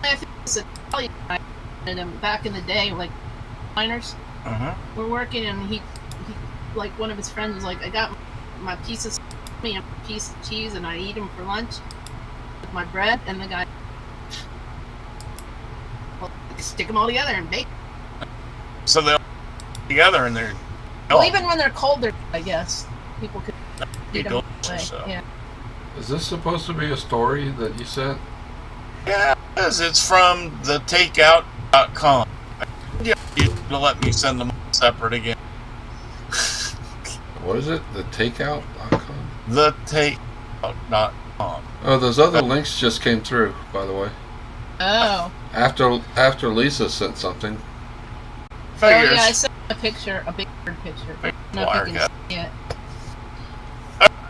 [SPEAKER 2] I think it's Italian guy, and then back in the day, like miners
[SPEAKER 1] Uh-huh.
[SPEAKER 2] were working, and he like one of his friends was like, I got my piece of salami and a piece of cheese, and I eat them for lunch with my bread, and the guy, well, stick them all together and bake.
[SPEAKER 1] So they'll together and they're
[SPEAKER 2] Well, even when they're colder, I guess people could
[SPEAKER 1] be
[SPEAKER 2] eat them that way.
[SPEAKER 1] delicious. So.
[SPEAKER 2] Yeah.
[SPEAKER 3] Is this supposed to be a story that you sent?
[SPEAKER 1] Yeah, it is. It's from thetakeout.com. You to let me send them separate again.
[SPEAKER 3] What is it? The takeout.com?
[SPEAKER 1] Thetakeout.com.
[SPEAKER 3] Oh, those other links just came through, by the way.
[SPEAKER 2] Oh.
[SPEAKER 3] After Lisa sent something.
[SPEAKER 2] Oh
[SPEAKER 1] Figures.
[SPEAKER 2] yeah, I sent a picture, a big bird picture. I don't know if you can see it.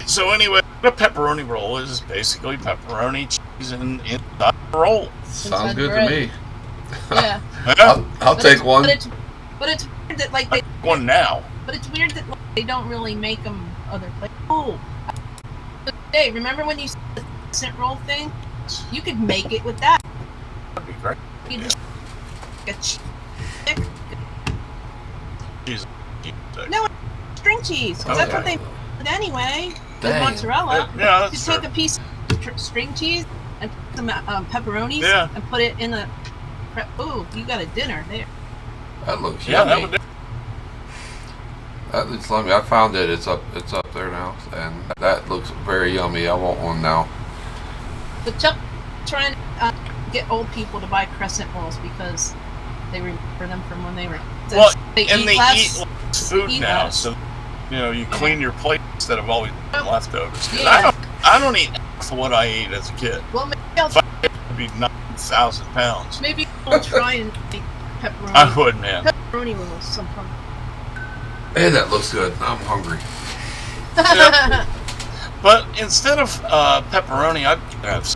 [SPEAKER 1] So anyway, a pepperoni roll is basically pepperoni cheese inside a roll.
[SPEAKER 3] Sounds
[SPEAKER 2] Inside
[SPEAKER 3] good
[SPEAKER 2] bread.
[SPEAKER 3] to me.
[SPEAKER 2] Yeah.
[SPEAKER 3] I'll take one.
[SPEAKER 2] But it's weird that like they.
[SPEAKER 1] One now.
[SPEAKER 2] But it's weird that like, they don't really make them other places. Oh. Hey, remember when you said the cent roll thing? You could make it with that.
[SPEAKER 1] That'd be great.
[SPEAKER 2] You
[SPEAKER 1] Yeah.
[SPEAKER 2] just like a stick.
[SPEAKER 1] Cheese.
[SPEAKER 2] No, string cheese. 'Cause that's what they did anyway. With
[SPEAKER 3] Dang.
[SPEAKER 2] mozzarella.
[SPEAKER 1] Yeah,
[SPEAKER 2] You
[SPEAKER 1] that's
[SPEAKER 2] take
[SPEAKER 1] true.
[SPEAKER 2] a piece of string cheese and put some pepperonis
[SPEAKER 1] Yeah.
[SPEAKER 2] and put it in a. Ooh, you got a dinner there.
[SPEAKER 3] That looks
[SPEAKER 1] Yeah, that
[SPEAKER 3] yummy.
[SPEAKER 1] would do.
[SPEAKER 3] That looks yummy. I found it. It's up there now, and that looks very yummy. I want one now.
[SPEAKER 2] But Chuck trying to get old people to buy crescent rolls because they remember them from when they were.
[SPEAKER 1] Well,
[SPEAKER 2] they
[SPEAKER 1] and
[SPEAKER 2] eat
[SPEAKER 1] they
[SPEAKER 2] less.
[SPEAKER 1] eat less food
[SPEAKER 2] eat
[SPEAKER 1] now,
[SPEAKER 2] less.
[SPEAKER 1] so you clean your plate instead of always eating leftovers. 'Cause
[SPEAKER 2] Yeah.
[SPEAKER 1] I don't eat half of what I ate as a kid.
[SPEAKER 2] Well, maybe I'll,
[SPEAKER 1] If I ate, it'd be 9,000 pounds.
[SPEAKER 2] maybe I'll try and make pepperoni.
[SPEAKER 1] I would, man.
[SPEAKER 2] Pepperoni rolls sometime.
[SPEAKER 3] Hey, that looks good. I'm hungry.
[SPEAKER 1] But instead of pepperoni, I'd have.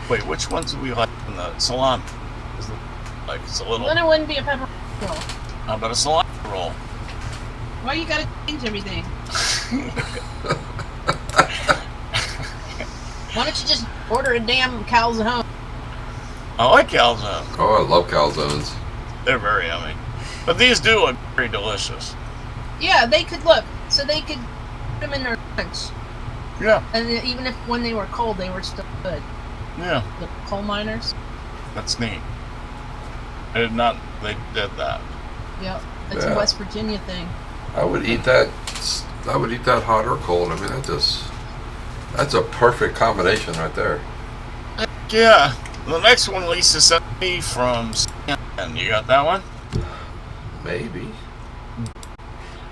[SPEAKER 1] Wait, which ones do we like in the salami? Is it, like it's a little.
[SPEAKER 2] Then it wouldn't be a pepperoni roll.
[SPEAKER 1] How about a salami roll?
[SPEAKER 2] Why you gotta change everything? Why don't you just order a damn calzone?
[SPEAKER 1] I like calzone.
[SPEAKER 3] Oh, I love calzones.
[SPEAKER 1] They're very yummy. But these do look very delicious.
[SPEAKER 2] Yeah, they could look. So they could put them in their lunch.
[SPEAKER 1] Yeah,
[SPEAKER 2] And even if when they were cold, they were still good.
[SPEAKER 1] yeah,
[SPEAKER 2] The coal miners.
[SPEAKER 1] that's neat. I did not. They did that.
[SPEAKER 2] Yep. It's
[SPEAKER 3] Yeah.
[SPEAKER 2] a West Virginia thing.
[SPEAKER 3] I would eat that. I would eat that hot or cold. I mean, that's a perfect combination right there.
[SPEAKER 1] Yeah. The next one Lisa sent me from CNN. You got that one?
[SPEAKER 3] Maybe.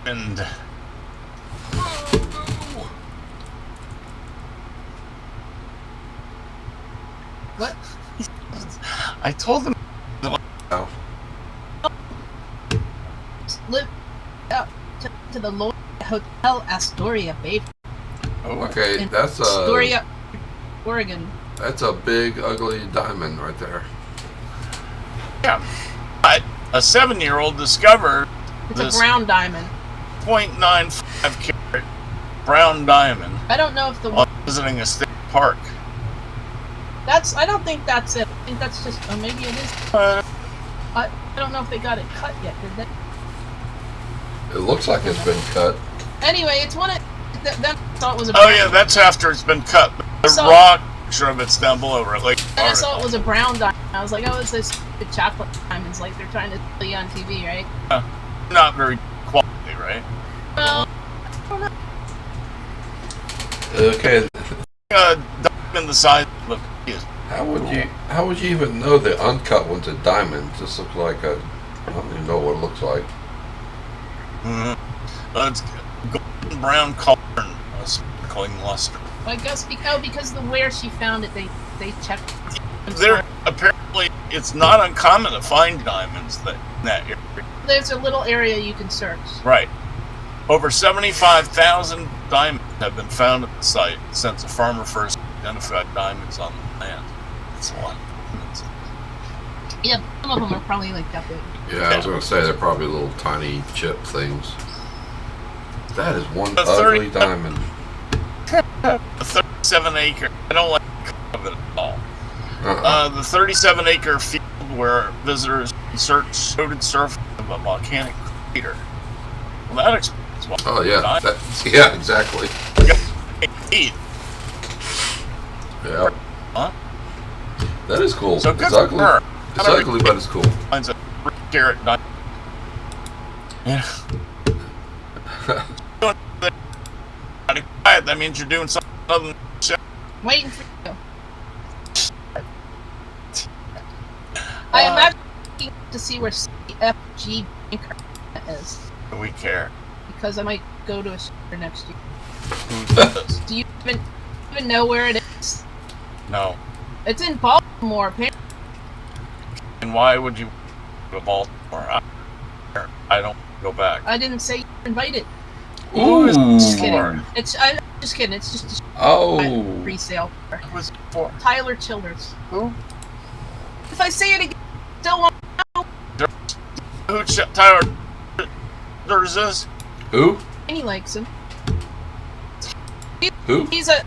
[SPEAKER 1] And
[SPEAKER 2] What?
[SPEAKER 1] I told them.
[SPEAKER 3] Oh.
[SPEAKER 2] Live out to the Lloyd Hotel Astoria, babe.
[SPEAKER 1] Oh,
[SPEAKER 3] Okay,
[SPEAKER 2] In
[SPEAKER 3] that's
[SPEAKER 2] Astoria, Oregon.
[SPEAKER 3] that's a big ugly diamond right there.
[SPEAKER 1] yeah. But a 7-year-old discovered
[SPEAKER 2] It's
[SPEAKER 1] this
[SPEAKER 2] a brown diamond.
[SPEAKER 1] 0.95 carat brown diamond
[SPEAKER 2] I don't know if the
[SPEAKER 1] while visiting a state park.
[SPEAKER 2] I don't think that's it. I think that's just. Or maybe it is. I don't know if they got it cut yet. Did they?
[SPEAKER 3] It looks like it's been cut.
[SPEAKER 2] Anyway, it's one of. That thought was a.
[SPEAKER 1] Oh yeah, that's after it's been cut. The
[SPEAKER 2] So-
[SPEAKER 1] raw picture of it's down below it. Like
[SPEAKER 2] And I saw it was a brown diamond. I was like, oh, it's this stupid chocolate diamonds like they're trying to tell you on TV, right?
[SPEAKER 1] not very quality, right?
[SPEAKER 2] Well,
[SPEAKER 3] Okay,
[SPEAKER 1] Diamond the size of a is
[SPEAKER 3] how would you even know the uncut one's a diamond? This looks like I don't even know what it looks like.
[SPEAKER 1] it's golden brown color and a sparkling luster.
[SPEAKER 2] I guess because the where she found it, they checked.
[SPEAKER 1] There apparently it's not uncommon to find diamonds in that area.
[SPEAKER 2] There's a little area you can search.
[SPEAKER 1] Right. Over 75,000 diamonds have been found at the site since a farmer first identified diamonds on the land. That's a lot.
[SPEAKER 2] Yeah, some of them are probably like that big.
[SPEAKER 3] Yeah, I was going to say they're probably little tiny chip things. That is one
[SPEAKER 1] The
[SPEAKER 3] ugly
[SPEAKER 1] 30
[SPEAKER 3] diamond.
[SPEAKER 1] A 37-acre. I don't like the cut of it at all. The 37-acre field where visitors search coated surface of a volcanic crater. Well, that explains why.
[SPEAKER 3] Oh yeah,
[SPEAKER 1] diamonds
[SPEAKER 3] yeah, exactly.
[SPEAKER 1] eat.
[SPEAKER 3] Yeah,
[SPEAKER 1] Huh?
[SPEAKER 3] that is cool.
[SPEAKER 1] So good
[SPEAKER 3] It's
[SPEAKER 1] for
[SPEAKER 3] ugly.
[SPEAKER 1] her.
[SPEAKER 3] It's ugly, but it's cool.
[SPEAKER 1] Finds a 3-carat diamond. Yeah. Quiet. That means you're doing something other than shit.
[SPEAKER 2] Waiting for you. I am actually looking to see where CFG Banker is
[SPEAKER 1] We care.
[SPEAKER 2] because I might go to a store next year.
[SPEAKER 1] Who does?
[SPEAKER 2] Do you even know where it is?
[SPEAKER 1] No.
[SPEAKER 2] It's in Baltimore. Apparently.
[SPEAKER 1] And why would you go to Baltimore? I don't go back.
[SPEAKER 2] I didn't say you were invited.
[SPEAKER 1] Who is
[SPEAKER 3] Ooh.
[SPEAKER 1] this
[SPEAKER 2] kidding.
[SPEAKER 1] for?
[SPEAKER 2] I'm just kidding. It's just a
[SPEAKER 3] Oh,
[SPEAKER 2] pre-sale.
[SPEAKER 1] Who is it for?
[SPEAKER 2] Tyler Childers.
[SPEAKER 1] Who?
[SPEAKER 2] If I say it again, still want
[SPEAKER 1] Who? Tyler? There's this.
[SPEAKER 3] who?
[SPEAKER 2] he likes him.
[SPEAKER 3] Who?
[SPEAKER 2] He's a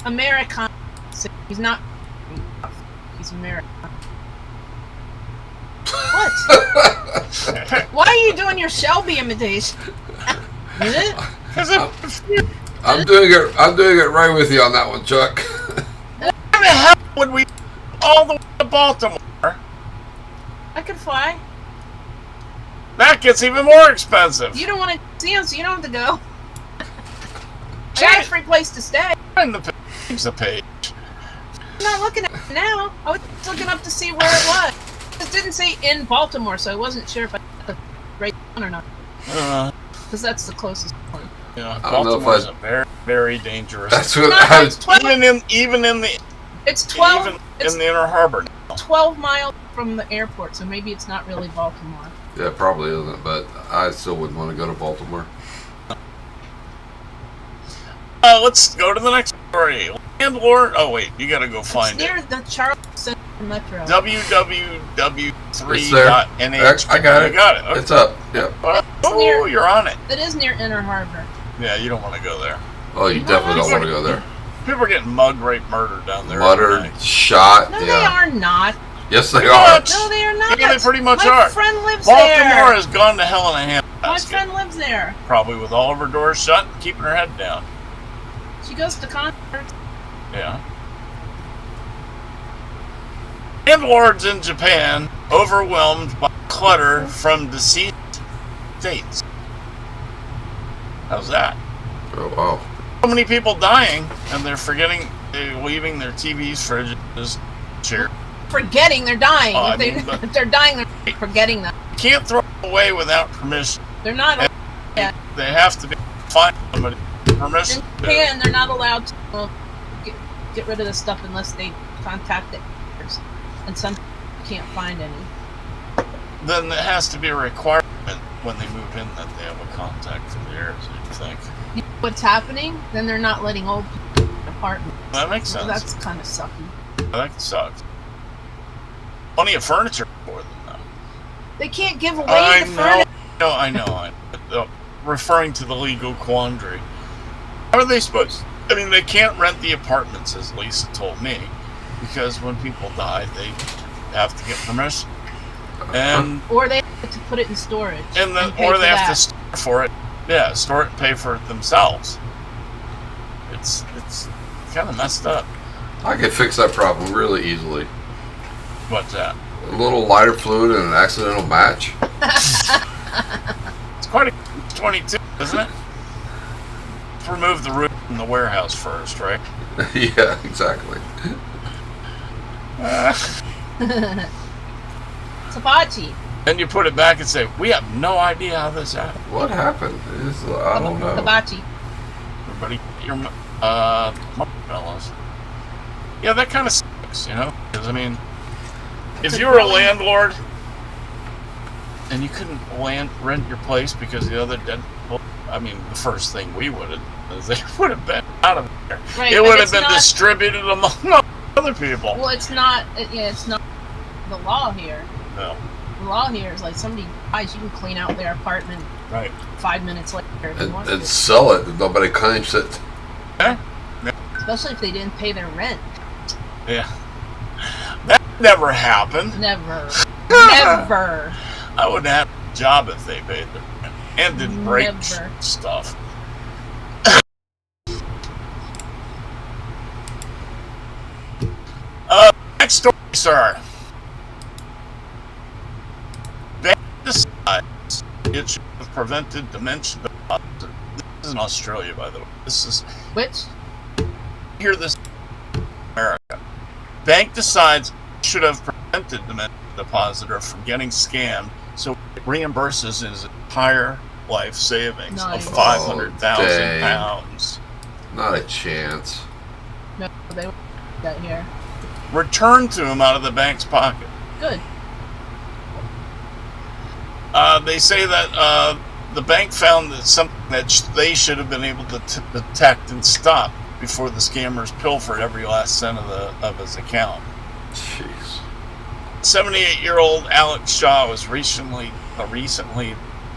[SPEAKER 2] American. He's not. He's American. What? Why are you doing your Shelby imitation? Is it?
[SPEAKER 1] Because
[SPEAKER 3] I'm doing it right with you on that one, Chuck.
[SPEAKER 1] why the hell would we all the way to Baltimore?
[SPEAKER 2] I could fly.
[SPEAKER 1] That gets even more expensive.
[SPEAKER 2] You don't want to see him, so you don't have to go. I got a free place to stay.
[SPEAKER 1] Find the page. The page.
[SPEAKER 2] I'm not looking at it now. I was looking up to see where it was. It didn't say in Baltimore, so I wasn't sure if I got the right one or not. Because that's the closest one.
[SPEAKER 1] Yeah,
[SPEAKER 3] I don't know if
[SPEAKER 1] Baltimore's a very, very dangerous.
[SPEAKER 3] That's what
[SPEAKER 2] No,
[SPEAKER 3] I
[SPEAKER 2] it's 12,
[SPEAKER 1] even in the
[SPEAKER 2] it's 12,
[SPEAKER 1] even
[SPEAKER 2] it's
[SPEAKER 1] in the Inner Harbor.
[SPEAKER 2] 12 miles from the airport, so maybe it's not really Baltimore.
[SPEAKER 3] Yeah, it probably isn't, but I still wouldn't want to go to Baltimore.
[SPEAKER 1] Let's go to the next story. Landlord. Oh wait, you gotta go
[SPEAKER 2] It's
[SPEAKER 1] find
[SPEAKER 2] near
[SPEAKER 1] it.
[SPEAKER 2] the Charleston Metro.
[SPEAKER 1] www.3.nh.
[SPEAKER 3] I got it.
[SPEAKER 1] You got it. Okay.
[SPEAKER 3] It's up. Yep.
[SPEAKER 1] Oh,
[SPEAKER 2] near-
[SPEAKER 1] you're on it.
[SPEAKER 2] It is near Inner Harbor.
[SPEAKER 1] Yeah, you don't want to go there.
[SPEAKER 3] Oh, you definitely don't want to go there.
[SPEAKER 1] People are getting mugged, raped, murdered down there.
[SPEAKER 3] Muttered,
[SPEAKER 1] every night.
[SPEAKER 3] shot.
[SPEAKER 2] No, they
[SPEAKER 3] Yeah.
[SPEAKER 2] are not.
[SPEAKER 3] Yes, they
[SPEAKER 1] What?
[SPEAKER 3] are.
[SPEAKER 2] No, they are not.
[SPEAKER 1] Yeah, they pretty much
[SPEAKER 2] My
[SPEAKER 1] are.
[SPEAKER 2] friend lives
[SPEAKER 1] Baltimore
[SPEAKER 2] there.
[SPEAKER 1] has gone to hell in a
[SPEAKER 2] My
[SPEAKER 1] handbasket.
[SPEAKER 2] friend lives there.
[SPEAKER 1] Probably with all of her doors shut and keeping her head down.
[SPEAKER 2] She goes to concerts.
[SPEAKER 1] Yeah. Landlords in Japan overwhelmed by clutter from deceased states. How's that?
[SPEAKER 3] Oh, wow.
[SPEAKER 1] So many people dying, and they're leaving their TVs, fridges, chairs.
[SPEAKER 2] Forgetting they're dying.
[SPEAKER 1] Oh,
[SPEAKER 2] If they're dying, they're forgetting them.
[SPEAKER 1] You can't throw them away without permission.
[SPEAKER 2] They're not.
[SPEAKER 1] And they have to find somebody permission.
[SPEAKER 2] In Japan, they're not allowed to get rid of the stuff unless they contact the heirs. And some can't find any.
[SPEAKER 1] Then it has to be a requirement when they move in that they have a contact for the heirs, you think.
[SPEAKER 2] You know what's happening? Then they're not letting old people in the apartment.
[SPEAKER 1] That makes
[SPEAKER 2] So
[SPEAKER 1] sense.
[SPEAKER 2] that's kind of sucky.
[SPEAKER 1] That sucks. Plenty of furniture for them, though.
[SPEAKER 2] They can't give away the furniture.
[SPEAKER 1] I know. Referring to the legal quandary. How are they supposed? I mean, they can't rent the apartments, as Lisa told me, because when people die, they have to get permission, and
[SPEAKER 2] Or they have to put it in storage.
[SPEAKER 1] and then
[SPEAKER 2] pay
[SPEAKER 1] or
[SPEAKER 2] for
[SPEAKER 1] they have
[SPEAKER 2] that.
[SPEAKER 1] to store for it. Yeah, store it and pay for it themselves. It's kind of messed up.
[SPEAKER 3] I could fix that problem really easily.
[SPEAKER 1] What's that?
[SPEAKER 3] A little lighter fluid and an accidental match.
[SPEAKER 1] It's quite a 22, isn't it? Let's remove the roof from the warehouse first, right?
[SPEAKER 3] Yeah, exactly.
[SPEAKER 2] Hibachi.
[SPEAKER 1] Then you put it back and say, "We have no idea how this happened."
[SPEAKER 3] What happened? I don't know.
[SPEAKER 2] Hibachi.
[SPEAKER 1] Everybody, your marshmallows. Yeah, that kind of sucks, you know. Because I mean, if you were a landlord and you couldn't rent your place because the other dead people, I mean, the first thing we would have is they would have been out of there.
[SPEAKER 2] Right,
[SPEAKER 1] It
[SPEAKER 2] but
[SPEAKER 1] would have
[SPEAKER 2] it's
[SPEAKER 1] been
[SPEAKER 2] not-
[SPEAKER 1] distributed among other people.
[SPEAKER 2] Well, it's not. It's not the law here.
[SPEAKER 1] No,
[SPEAKER 2] The law here is like somebody dies, you can clean out their apartment
[SPEAKER 1] right?
[SPEAKER 2] 5 minutes later if you want
[SPEAKER 3] And
[SPEAKER 2] to.
[SPEAKER 3] sell it. Nobody claims it.
[SPEAKER 1] Yeah,
[SPEAKER 2] Especially if they didn't pay their rent.
[SPEAKER 1] yeah. That never happened.
[SPEAKER 2] Never. Never.
[SPEAKER 1] I wouldn't have a job if they paid their rent and didn't break
[SPEAKER 2] Never.
[SPEAKER 1] stuff. Next story, sir. Bank decides it should have prevented dementia deposit. This is in Australia, by the way. This is
[SPEAKER 2] Which?
[SPEAKER 1] hear this in America. Bank decides it should have prevented dementia depositor from getting scammed, so it reimburses his entire life savings
[SPEAKER 2] Nice.
[SPEAKER 1] of
[SPEAKER 3] Oh,
[SPEAKER 1] £500,000.
[SPEAKER 3] Not a chance.
[SPEAKER 2] No, they won't do that here.
[SPEAKER 1] Returned to him out of the bank's pocket.
[SPEAKER 2] Good.
[SPEAKER 1] They say that the bank found that something that they should have been able to detect and stop before the scammers pilfered every last cent of his account.
[SPEAKER 3] Jeez.
[SPEAKER 1] 78-year-old Alex Shaw was recently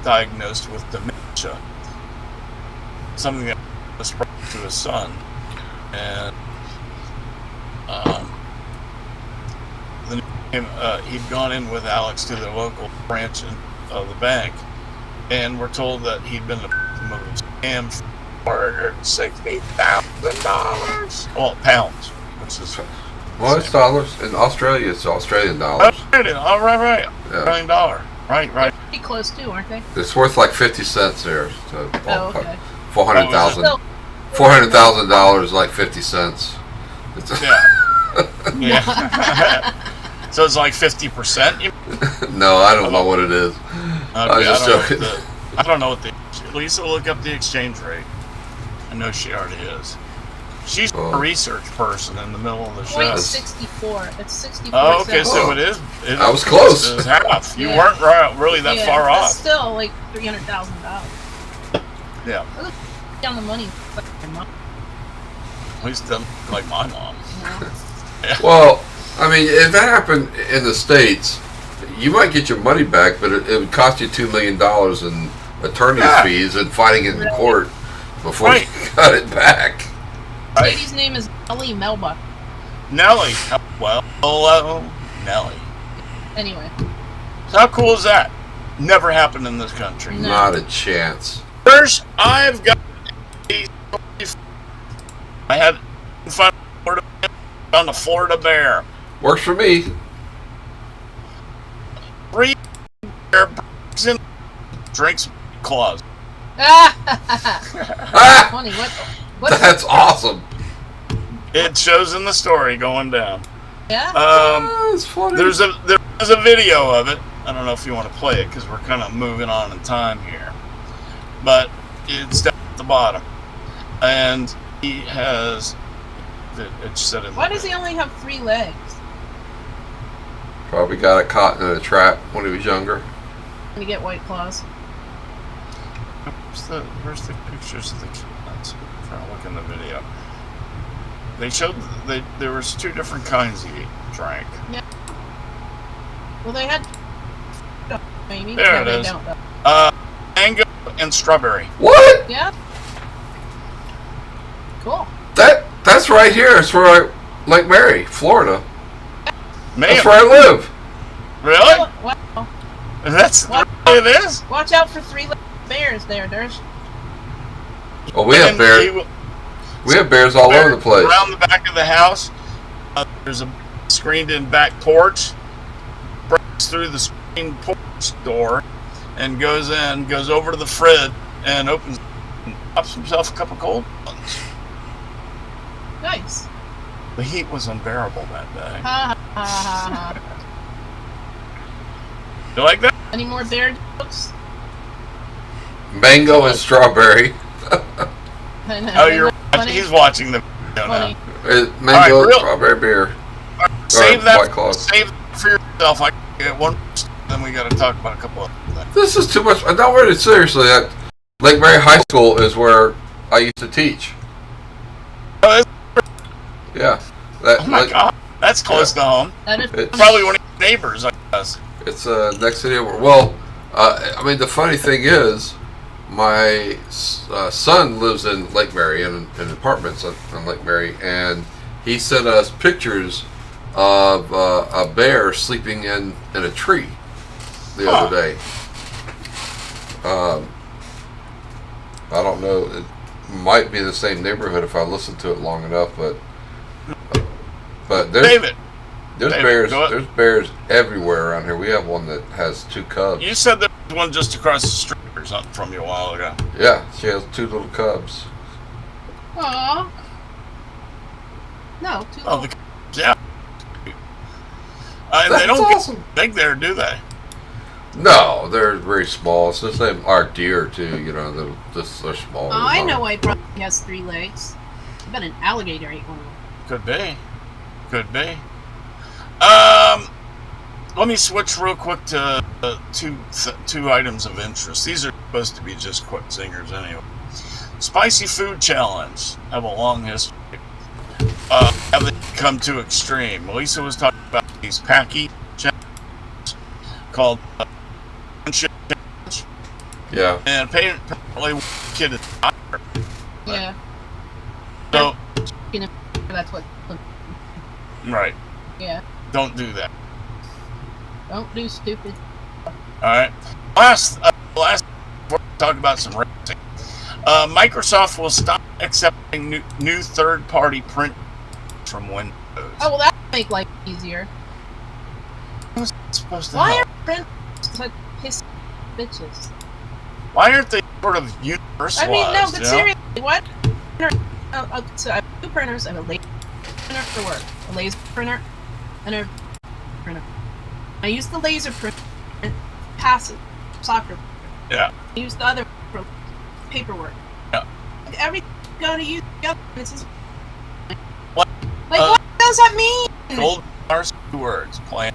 [SPEAKER 1] diagnosed with dementia, something that was spread to his son, and he'd gone in with Alex to the local branch of the bank, and we're told that he'd been a victim of a scam for $460,000. Well, pounds, which is
[SPEAKER 3] Well, it's dollars. In Australia, it's Australian dollars.
[SPEAKER 1] right.
[SPEAKER 3] Yeah.
[SPEAKER 1] Australian dollar. Right.
[SPEAKER 2] Pretty close too, aren't they?
[SPEAKER 3] It's worth like 50 cents there. So
[SPEAKER 2] Oh, okay.
[SPEAKER 1] Oh,
[SPEAKER 3] $400,000, like 50 cents. It's
[SPEAKER 1] Yeah. Yeah. So it's like 50%.
[SPEAKER 3] No, I don't know what it is.
[SPEAKER 1] I
[SPEAKER 3] was just joking.
[SPEAKER 1] don't know what the. Lisa, look up the exchange rate. I know she already is. She's
[SPEAKER 3] Oh.
[SPEAKER 1] a research person in the middle of the show.
[SPEAKER 2] 0.64. It's 64
[SPEAKER 1] Oh, okay,
[SPEAKER 2] cents.
[SPEAKER 1] so it is.
[SPEAKER 3] I was close.
[SPEAKER 1] It was half. You
[SPEAKER 2] Yeah.
[SPEAKER 1] weren't really that far
[SPEAKER 2] That's
[SPEAKER 1] off.
[SPEAKER 2] still like $300,000.
[SPEAKER 1] Yeah,
[SPEAKER 2] Down the money.
[SPEAKER 1] at least doesn't look like my mom.
[SPEAKER 3] Well, I mean, if that happened in the States, you might get your money back, but it would cost you $2 million in attorney's
[SPEAKER 1] Yeah.
[SPEAKER 3] fees and fighting it in court before
[SPEAKER 1] Right.
[SPEAKER 3] you got it back.
[SPEAKER 1] Right.
[SPEAKER 2] Lady's name is Ellie Melba.
[SPEAKER 1] Nelly. Well, hello, Nelly.
[SPEAKER 2] Anyway.
[SPEAKER 1] So how cool is that? Never happened in this country.
[SPEAKER 2] No.
[SPEAKER 3] Not a chance.
[SPEAKER 1] First, I've got a I had fun on the Florida Bear.
[SPEAKER 3] Works for me.
[SPEAKER 1] 3 bear breaks in, drinks claws.
[SPEAKER 3] Ah,
[SPEAKER 2] Funny. What?
[SPEAKER 3] that's awesome.
[SPEAKER 1] It shows in the story going down.
[SPEAKER 2] Yeah.
[SPEAKER 3] That's funny.
[SPEAKER 1] There's a video of it. I don't know if you want to play it because we're kind of moving on in time here, but it's down at the bottom, and he has. It's set in.
[SPEAKER 2] Why does he only have 3 legs?
[SPEAKER 3] Probably got it caught in a trap when he was younger.
[SPEAKER 2] Can you get white claws?
[SPEAKER 1] Where's the pictures of the kids? I'm trying to look in the video. They showed there was 2 different kinds he drank.
[SPEAKER 2] Well, they had. Maybe.
[SPEAKER 1] There
[SPEAKER 2] No,
[SPEAKER 1] it
[SPEAKER 2] they
[SPEAKER 1] is.
[SPEAKER 2] don't, though.
[SPEAKER 1] Mango and strawberry.
[SPEAKER 3] What?
[SPEAKER 2] Yeah. Cool.
[SPEAKER 3] That's right here. It's where Lake Mary, Florida.
[SPEAKER 1] Man,
[SPEAKER 3] That's where I live.
[SPEAKER 1] really?
[SPEAKER 2] Wow.
[SPEAKER 1] That's
[SPEAKER 2] What?
[SPEAKER 1] really it is.
[SPEAKER 2] Watch out for 3 bears there, Dersh.
[SPEAKER 3] Oh, we have
[SPEAKER 1] And
[SPEAKER 3] bears. We have bears all over the place.
[SPEAKER 1] Around the back of the house, there's a screened-in back porch. Breaks through the screen porch door, and goes over to the fridge, and pops himself a couple cold ones.
[SPEAKER 2] Nice.
[SPEAKER 1] The heat was unbearable that day.
[SPEAKER 2] Ha ha ha ha.
[SPEAKER 1] You like that?
[SPEAKER 2] Any more bear jokes?
[SPEAKER 3] Mango and strawberry.
[SPEAKER 1] Oh, you're
[SPEAKER 2] Funny.
[SPEAKER 1] he's watching the video
[SPEAKER 2] Funny.
[SPEAKER 1] now.
[SPEAKER 3] Mango
[SPEAKER 1] All right,
[SPEAKER 3] and strawberry beer.
[SPEAKER 1] Save
[SPEAKER 3] White
[SPEAKER 1] that.
[SPEAKER 3] Claws.
[SPEAKER 1] Save that for yourself. I get one. Then we got to talk about a couple of things.
[SPEAKER 3] This is too much. No, really, seriously. Lake Mary High School is where I used to teach.
[SPEAKER 1] Oh,
[SPEAKER 3] Yeah.
[SPEAKER 1] oh my God, that's close to home.
[SPEAKER 2] That is
[SPEAKER 3] It's-
[SPEAKER 1] Probably one of your neighbors, I guess.
[SPEAKER 3] It's next city over. Well, I mean, the funny thing is, my son lives in Lake Mary in apartments on Lake Mary, and he sent us pictures of a bear sleeping in a tree the other day. I don't know. It might be in the same neighborhood if I listen to it long enough, but there's
[SPEAKER 1] David,
[SPEAKER 3] there's
[SPEAKER 1] David, go ahead.
[SPEAKER 3] there's bears everywhere around here. We have one that has 2 cubs.
[SPEAKER 1] you said there was one just across the street or something from you a while ago.
[SPEAKER 3] Yeah, she has 2 little cubs.
[SPEAKER 2] Aww. No, too
[SPEAKER 1] Oh,
[SPEAKER 2] long.
[SPEAKER 1] yeah. They
[SPEAKER 3] That's
[SPEAKER 1] don't
[SPEAKER 3] awesome.
[SPEAKER 1] get big there, do they?
[SPEAKER 3] No, they're very small. It's the same. Our deer too. You know, they're small.
[SPEAKER 2] Oh, I know why he probably has 3 legs. I bet an alligator ate one of them.
[SPEAKER 1] Could be. Could be. Let me switch real quick to two items of interest. These are supposed to be just quick zingers anyway. Spicy food challenge have a long history. Have they come to extreme? Melissa was talking about these Packy challenges called challenge,
[SPEAKER 3] Yeah.
[SPEAKER 1] and apparently one kid is not.
[SPEAKER 2] Yeah.
[SPEAKER 1] So
[SPEAKER 2] That's what.
[SPEAKER 1] right,
[SPEAKER 2] Yeah.
[SPEAKER 1] don't do that.
[SPEAKER 2] Don't do stupid.
[SPEAKER 1] All right. Last, we're talking about some racing. Microsoft will stop accepting new third-party print from Windows.
[SPEAKER 2] Oh, well, that would make life easier.
[SPEAKER 1] Who's supposed to
[SPEAKER 2] Why
[SPEAKER 1] help?
[SPEAKER 2] are print such piss bitches?
[SPEAKER 1] Why aren't they sort of universalized?
[SPEAKER 2] I mean, no, but
[SPEAKER 1] you know?
[SPEAKER 2] seriously, what? So I have 2 printers. I have a laser printer for work, a laser printer, and a printer. I use the laser printer for passive soccer.
[SPEAKER 1] Yeah.
[SPEAKER 2] I use the other for paperwork.
[SPEAKER 1] Yeah.
[SPEAKER 2] Like, everything go to use together. It's just,
[SPEAKER 1] What?
[SPEAKER 2] like, what does that mean?
[SPEAKER 1] Gold stars, 2 words. Plan.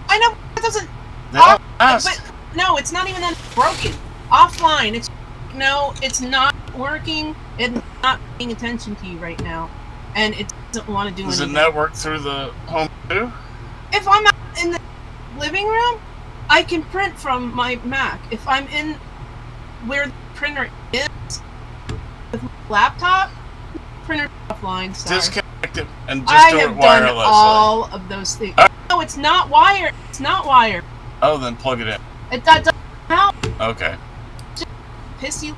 [SPEAKER 2] I know it doesn't.
[SPEAKER 1] They don't last.
[SPEAKER 2] But no, it's not even that it's broken. Offline, it's no, it's not working. It's not paying attention to you right now, and it doesn't want to do
[SPEAKER 1] Does it
[SPEAKER 2] anything.
[SPEAKER 1] network through the home too?
[SPEAKER 2] If I'm in the living room, I can print from my Mac. If I'm in where the printer is with my laptop, printer offline. Sorry.
[SPEAKER 1] Disconnect it and just
[SPEAKER 2] I
[SPEAKER 1] do
[SPEAKER 2] have
[SPEAKER 1] it
[SPEAKER 2] done
[SPEAKER 1] wirelessly.
[SPEAKER 2] all of those things. No, it's not wired. It's not wired.
[SPEAKER 1] Oh, then plug it in.
[SPEAKER 2] That doesn't help.
[SPEAKER 1] Okay.
[SPEAKER 2] Piss you.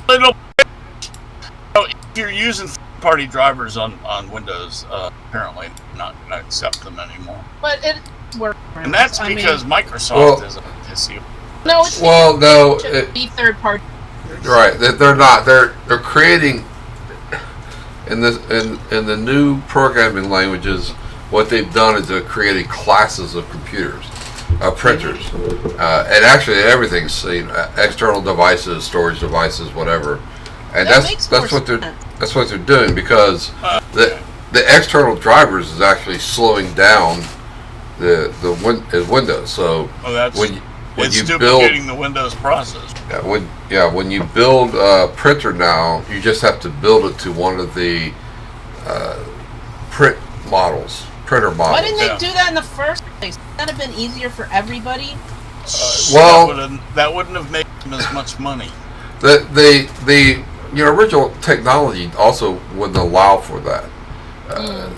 [SPEAKER 1] Little. Oh, if you're using third-party drivers on Windows, apparently not going to accept them anymore.
[SPEAKER 2] But it works.
[SPEAKER 1] And that's because Microsoft
[SPEAKER 3] Well-
[SPEAKER 1] is a pissy.
[SPEAKER 2] No, it's
[SPEAKER 3] Well, no,
[SPEAKER 2] it should be third party.
[SPEAKER 3] right. They're not. They're creating in the new programming languages. What they've done is they're creating classes of computers, printers, and actually everything's external devices, storage devices, whatever. And
[SPEAKER 2] That makes
[SPEAKER 3] that's
[SPEAKER 2] more
[SPEAKER 3] what they're
[SPEAKER 2] sense.
[SPEAKER 3] that's what they're doing because the external drivers is actually slowing down the Windows. So
[SPEAKER 1] Oh, that's
[SPEAKER 3] when
[SPEAKER 1] it's
[SPEAKER 3] you build
[SPEAKER 1] duplicating the Windows process.
[SPEAKER 3] when you build a printer now, you just have to build it to one of the printer models.
[SPEAKER 2] Why didn't they
[SPEAKER 1] Yeah.
[SPEAKER 2] do that in the first place? Wouldn't that have been easier for everybody?
[SPEAKER 3] Well-
[SPEAKER 1] that wouldn't have made them as much money.
[SPEAKER 3] The original technology also wouldn't allow for that.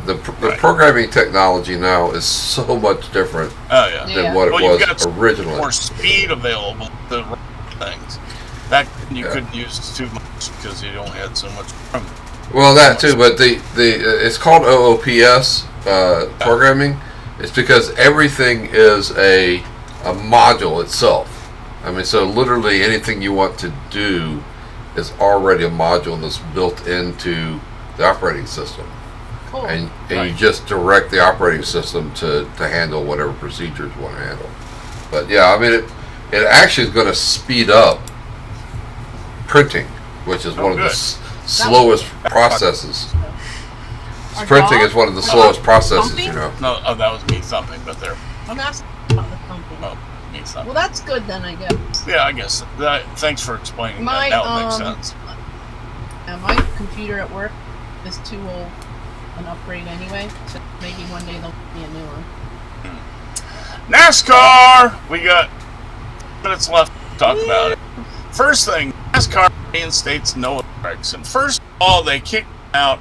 [SPEAKER 3] The
[SPEAKER 1] Right.
[SPEAKER 3] programming technology now is so much different
[SPEAKER 1] Oh yeah.
[SPEAKER 2] Yeah.
[SPEAKER 3] than what it
[SPEAKER 1] Well, you've
[SPEAKER 3] was
[SPEAKER 1] got
[SPEAKER 3] originally.
[SPEAKER 1] more speed available to run things. Back then you
[SPEAKER 3] Yeah.
[SPEAKER 1] couldn't use too much because you only had so much room.
[SPEAKER 3] Well, that too, but the it's called OOPS programming. It's because everything is a module itself. I mean, so literally anything you want to do is already a module that's built into the operating system,
[SPEAKER 2] Cool.
[SPEAKER 3] and
[SPEAKER 1] Right.
[SPEAKER 3] you just direct the operating system to handle whatever procedures you want to handle. But yeah, I mean, it actually is going to speed up printing, which is
[SPEAKER 1] Oh,
[SPEAKER 3] one of the
[SPEAKER 1] good.
[SPEAKER 3] slowest processes.
[SPEAKER 2] Our
[SPEAKER 3] Printing
[SPEAKER 2] dog-
[SPEAKER 3] is one of the
[SPEAKER 2] our
[SPEAKER 3] slowest
[SPEAKER 2] dog
[SPEAKER 3] processes,
[SPEAKER 2] thumping?
[SPEAKER 3] you know.
[SPEAKER 1] No, oh, that was me thumping, but there,
[SPEAKER 2] I'm asking about the thumping.
[SPEAKER 1] oh, me thumping.
[SPEAKER 2] Well, that's good then, I guess.
[SPEAKER 1] Yeah, I guess. Thanks for explaining
[SPEAKER 2] My,
[SPEAKER 1] that. That would make sense.
[SPEAKER 2] My computer at work is too old an upgrade anyway, so maybe one day they'll give me a new one.
[SPEAKER 1] NASCAR! We got minutes left to talk about it. First thing, NASCAR reinstates Noah Gragson. First of all, they kicked him out.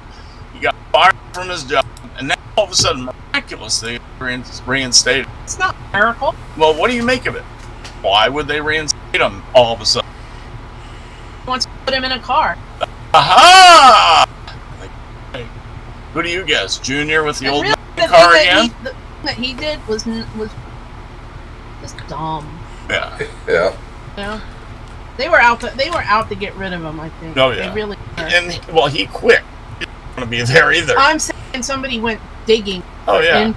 [SPEAKER 1] He got fired from his job, and now all of a sudden, miraculously, reinstated.
[SPEAKER 2] It's not a miracle.
[SPEAKER 1] Well, what do you make of it? Why would they reinstate him all of a sudden?
[SPEAKER 2] He wants to put him in a car.
[SPEAKER 1] Aha! Hey, who do you guess? Junior with the
[SPEAKER 2] And
[SPEAKER 1] old
[SPEAKER 2] really, the
[SPEAKER 1] car
[SPEAKER 2] thing
[SPEAKER 1] again?
[SPEAKER 2] the thing that he did was just dumb.
[SPEAKER 1] Yeah.
[SPEAKER 3] Yeah.
[SPEAKER 2] You know? They were out to get rid of him, I think.
[SPEAKER 1] Oh, yeah.
[SPEAKER 2] They really were.
[SPEAKER 1] And, well, he quit. He didn't want to be there either.
[SPEAKER 2] I'm saying somebody went digging
[SPEAKER 1] Oh, yeah.
[SPEAKER 2] in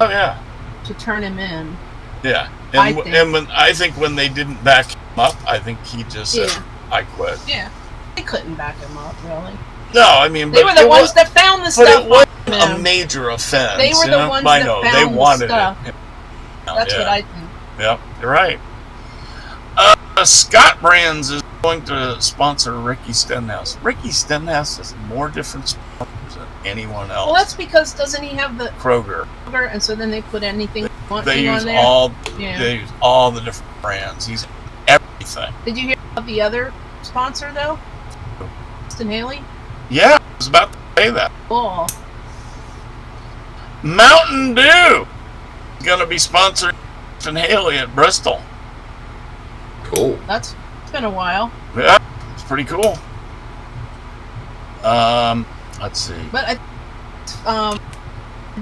[SPEAKER 1] Oh, yeah.
[SPEAKER 2] to turn him in.
[SPEAKER 1] Yeah.
[SPEAKER 2] I
[SPEAKER 1] And,
[SPEAKER 2] think.
[SPEAKER 1] I think when they didn't back him up, I think he just said,
[SPEAKER 2] Yeah.
[SPEAKER 1] I quit.
[SPEAKER 2] Yeah. They couldn't back him up, really.
[SPEAKER 1] No, I mean,
[SPEAKER 2] They
[SPEAKER 1] but
[SPEAKER 2] were the
[SPEAKER 1] it
[SPEAKER 2] ones
[SPEAKER 1] was,
[SPEAKER 2] that found the
[SPEAKER 1] but
[SPEAKER 2] stuff
[SPEAKER 1] it was
[SPEAKER 2] on
[SPEAKER 1] a
[SPEAKER 2] him.
[SPEAKER 1] major offense.
[SPEAKER 2] They were
[SPEAKER 1] you
[SPEAKER 2] the
[SPEAKER 1] know?
[SPEAKER 2] ones
[SPEAKER 1] I
[SPEAKER 2] that
[SPEAKER 1] know,
[SPEAKER 2] found
[SPEAKER 1] they
[SPEAKER 2] the
[SPEAKER 1] wanted
[SPEAKER 2] stuff.
[SPEAKER 1] it.
[SPEAKER 2] That's
[SPEAKER 1] yeah.
[SPEAKER 2] what I think.
[SPEAKER 1] Yep, you're right. Scott Brands is going to sponsor Ricky Stenhouse. Ricky Stenhouse has more different sponsors than anyone else.
[SPEAKER 2] Well, that's because doesn't he have the
[SPEAKER 1] Kroger.
[SPEAKER 2] Kroger, and so then they put anything they want
[SPEAKER 1] They
[SPEAKER 2] to
[SPEAKER 1] use
[SPEAKER 2] on there? Yeah.
[SPEAKER 1] they use all the different brands. He's everything.
[SPEAKER 2] Did you hear about the other sponsor though? Austin Haley.
[SPEAKER 1] Yeah, I was about to say that.
[SPEAKER 2] Cool.
[SPEAKER 1] Mountain Dew is going to be sponsoring Austin Haley at Bristol.
[SPEAKER 3] Cool.
[SPEAKER 2] It's been a while,
[SPEAKER 1] Yeah, it's pretty cool. Let's see.
[SPEAKER 2] but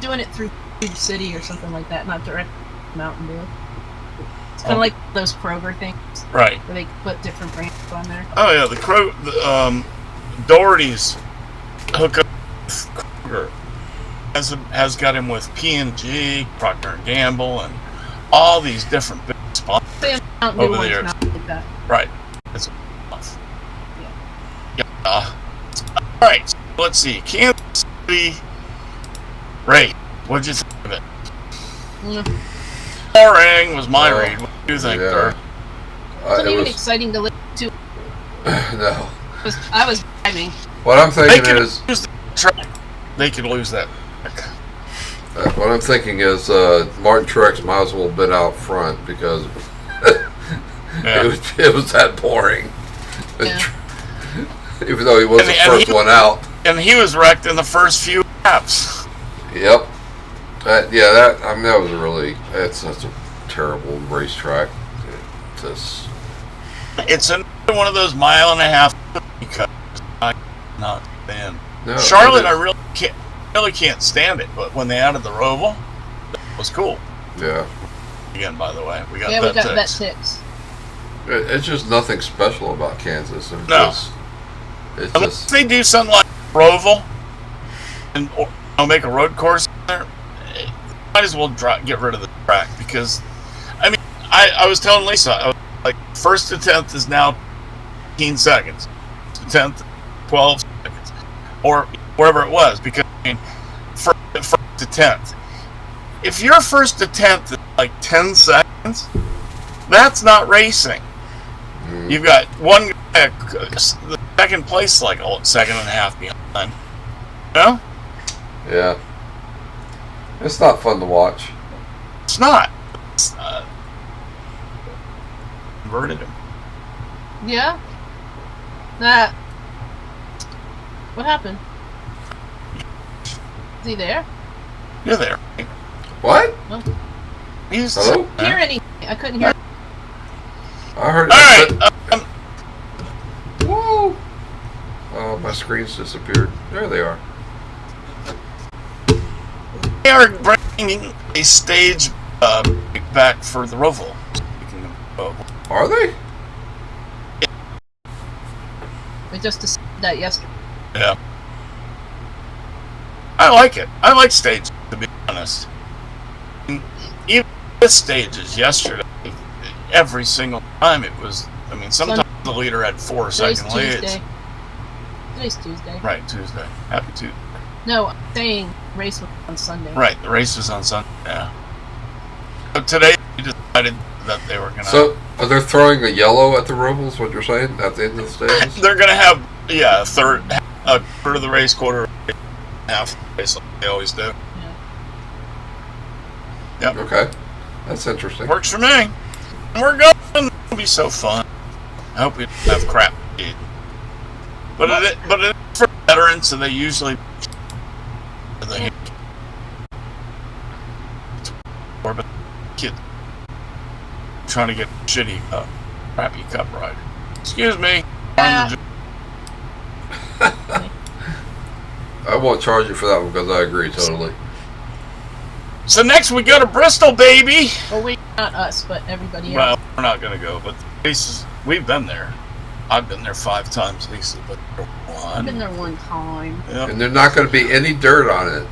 [SPEAKER 2] doing it through Food City or something like that, not direct Mountain Dew. It's kind of like those Kroger things
[SPEAKER 1] Right.
[SPEAKER 2] where they put different brands on there.
[SPEAKER 1] Oh yeah, the Doherty's hookup with Kroger has got him with P&G, Procter and Gamble, and all these different big sponsors.
[SPEAKER 2] Say Mountain Dew
[SPEAKER 1] Over the
[SPEAKER 2] one's
[SPEAKER 1] years.
[SPEAKER 2] not like that.
[SPEAKER 1] Right. It's enough. Yeah. All right. So let's see. Kansas City. Ray, what'd you think of it?
[SPEAKER 2] Mm.
[SPEAKER 1] Boring was my
[SPEAKER 3] Oh,
[SPEAKER 1] read. What do you think,
[SPEAKER 3] yeah.
[SPEAKER 1] Dirk?
[SPEAKER 2] It wasn't
[SPEAKER 3] It
[SPEAKER 2] even
[SPEAKER 3] was,
[SPEAKER 2] exciting to listen to.
[SPEAKER 3] no.
[SPEAKER 2] I was driving.
[SPEAKER 3] What I'm
[SPEAKER 1] They
[SPEAKER 3] thinking
[SPEAKER 1] could
[SPEAKER 3] is,
[SPEAKER 1] lose the track. They could lose that track.
[SPEAKER 3] what I'm thinking is, Martin Truex might as well have been out front because
[SPEAKER 1] Yeah.
[SPEAKER 3] it was that boring.
[SPEAKER 2] Yeah.
[SPEAKER 3] Even though he was the
[SPEAKER 1] And
[SPEAKER 3] first
[SPEAKER 1] he-
[SPEAKER 3] one out.
[SPEAKER 1] And he was wrecked in the first few laps.
[SPEAKER 3] Yep. That was really, that's such a terrible racetrack.
[SPEAKER 1] It's another one of those mile and a half cuts. Not Man,
[SPEAKER 3] No,
[SPEAKER 1] Charlotte,
[SPEAKER 3] it
[SPEAKER 1] I
[SPEAKER 3] is.
[SPEAKER 1] really can't stand it. But when they added the Roval, that was cool.
[SPEAKER 3] Yeah.
[SPEAKER 1] Again, by the way, we got
[SPEAKER 2] Yeah,
[SPEAKER 1] that
[SPEAKER 2] we got
[SPEAKER 1] text.
[SPEAKER 2] that ticks.
[SPEAKER 3] It's just nothing special about Kansas. It's
[SPEAKER 1] No.
[SPEAKER 3] it's
[SPEAKER 1] Unless
[SPEAKER 3] just
[SPEAKER 1] they do something like Roval and or, make a road course there, might as well get rid of the track because, I mean, I was telling Lisa, I was like, 1st to 10th is now 15 seconds, to 10th, 12 seconds, or wherever it was, because, I mean, 1st to 10th. If your 1st to 10th is like 10 seconds, that's not racing. You've got one guy, the second place, like a second and a half behind. You know?
[SPEAKER 3] yeah. It's not fun to watch.
[SPEAKER 1] It's not. It's, converted him.
[SPEAKER 2] Yeah. That. What happened? Is he there?
[SPEAKER 1] You're there.
[SPEAKER 3] What?
[SPEAKER 1] He's
[SPEAKER 3] Hello?
[SPEAKER 2] I couldn't hear anything. I couldn't hear.
[SPEAKER 3] I heard.
[SPEAKER 1] All right.
[SPEAKER 3] Whoa! Oh, my screen's disappeared. There they are.
[SPEAKER 1] They are bringing a stage back for the Roval.
[SPEAKER 3] Are they?
[SPEAKER 2] We just decided that yesterday.
[SPEAKER 1] Yeah. I like it. I like stage, to be honest. And even with stages yesterday, every single time it was, I mean, sometimes the leader had 4
[SPEAKER 2] Today's
[SPEAKER 1] second leads.
[SPEAKER 2] Tuesday. Today's Tuesday.
[SPEAKER 1] Right, Tuesday. Happy Tuesday.
[SPEAKER 2] No, I'm saying race was on Sunday.
[SPEAKER 1] Right, the race was on Sunday. Yeah. But today we decided that they were gonna.
[SPEAKER 3] So, are they throwing a yellow at the Rovals? What you're saying at the end of the stages?
[SPEAKER 1] They're gonna have a quarter of the race, quarter of the race, half the race like they always do. Yep.
[SPEAKER 3] Okay, that's interesting.
[SPEAKER 1] Works for me. And we're going. It'll be so fun. I hope we don't have crap to eat. But it is for veterans, so they usually. Or but kid trying to get a shitty crappy cup ride. Excuse me.
[SPEAKER 2] Yeah.
[SPEAKER 3] I won't charge you for that one because I agree totally.
[SPEAKER 1] So next we go to Bristol, baby.
[SPEAKER 2] Well, not us, but everybody
[SPEAKER 1] Well,
[SPEAKER 2] else.
[SPEAKER 1] we're not gonna go, but the races we've been there. I've been there 5 times, Lisa, but
[SPEAKER 2] I've been
[SPEAKER 1] one.
[SPEAKER 2] there one time.
[SPEAKER 1] Yeah.
[SPEAKER 3] And there's not going to be any dirt on it.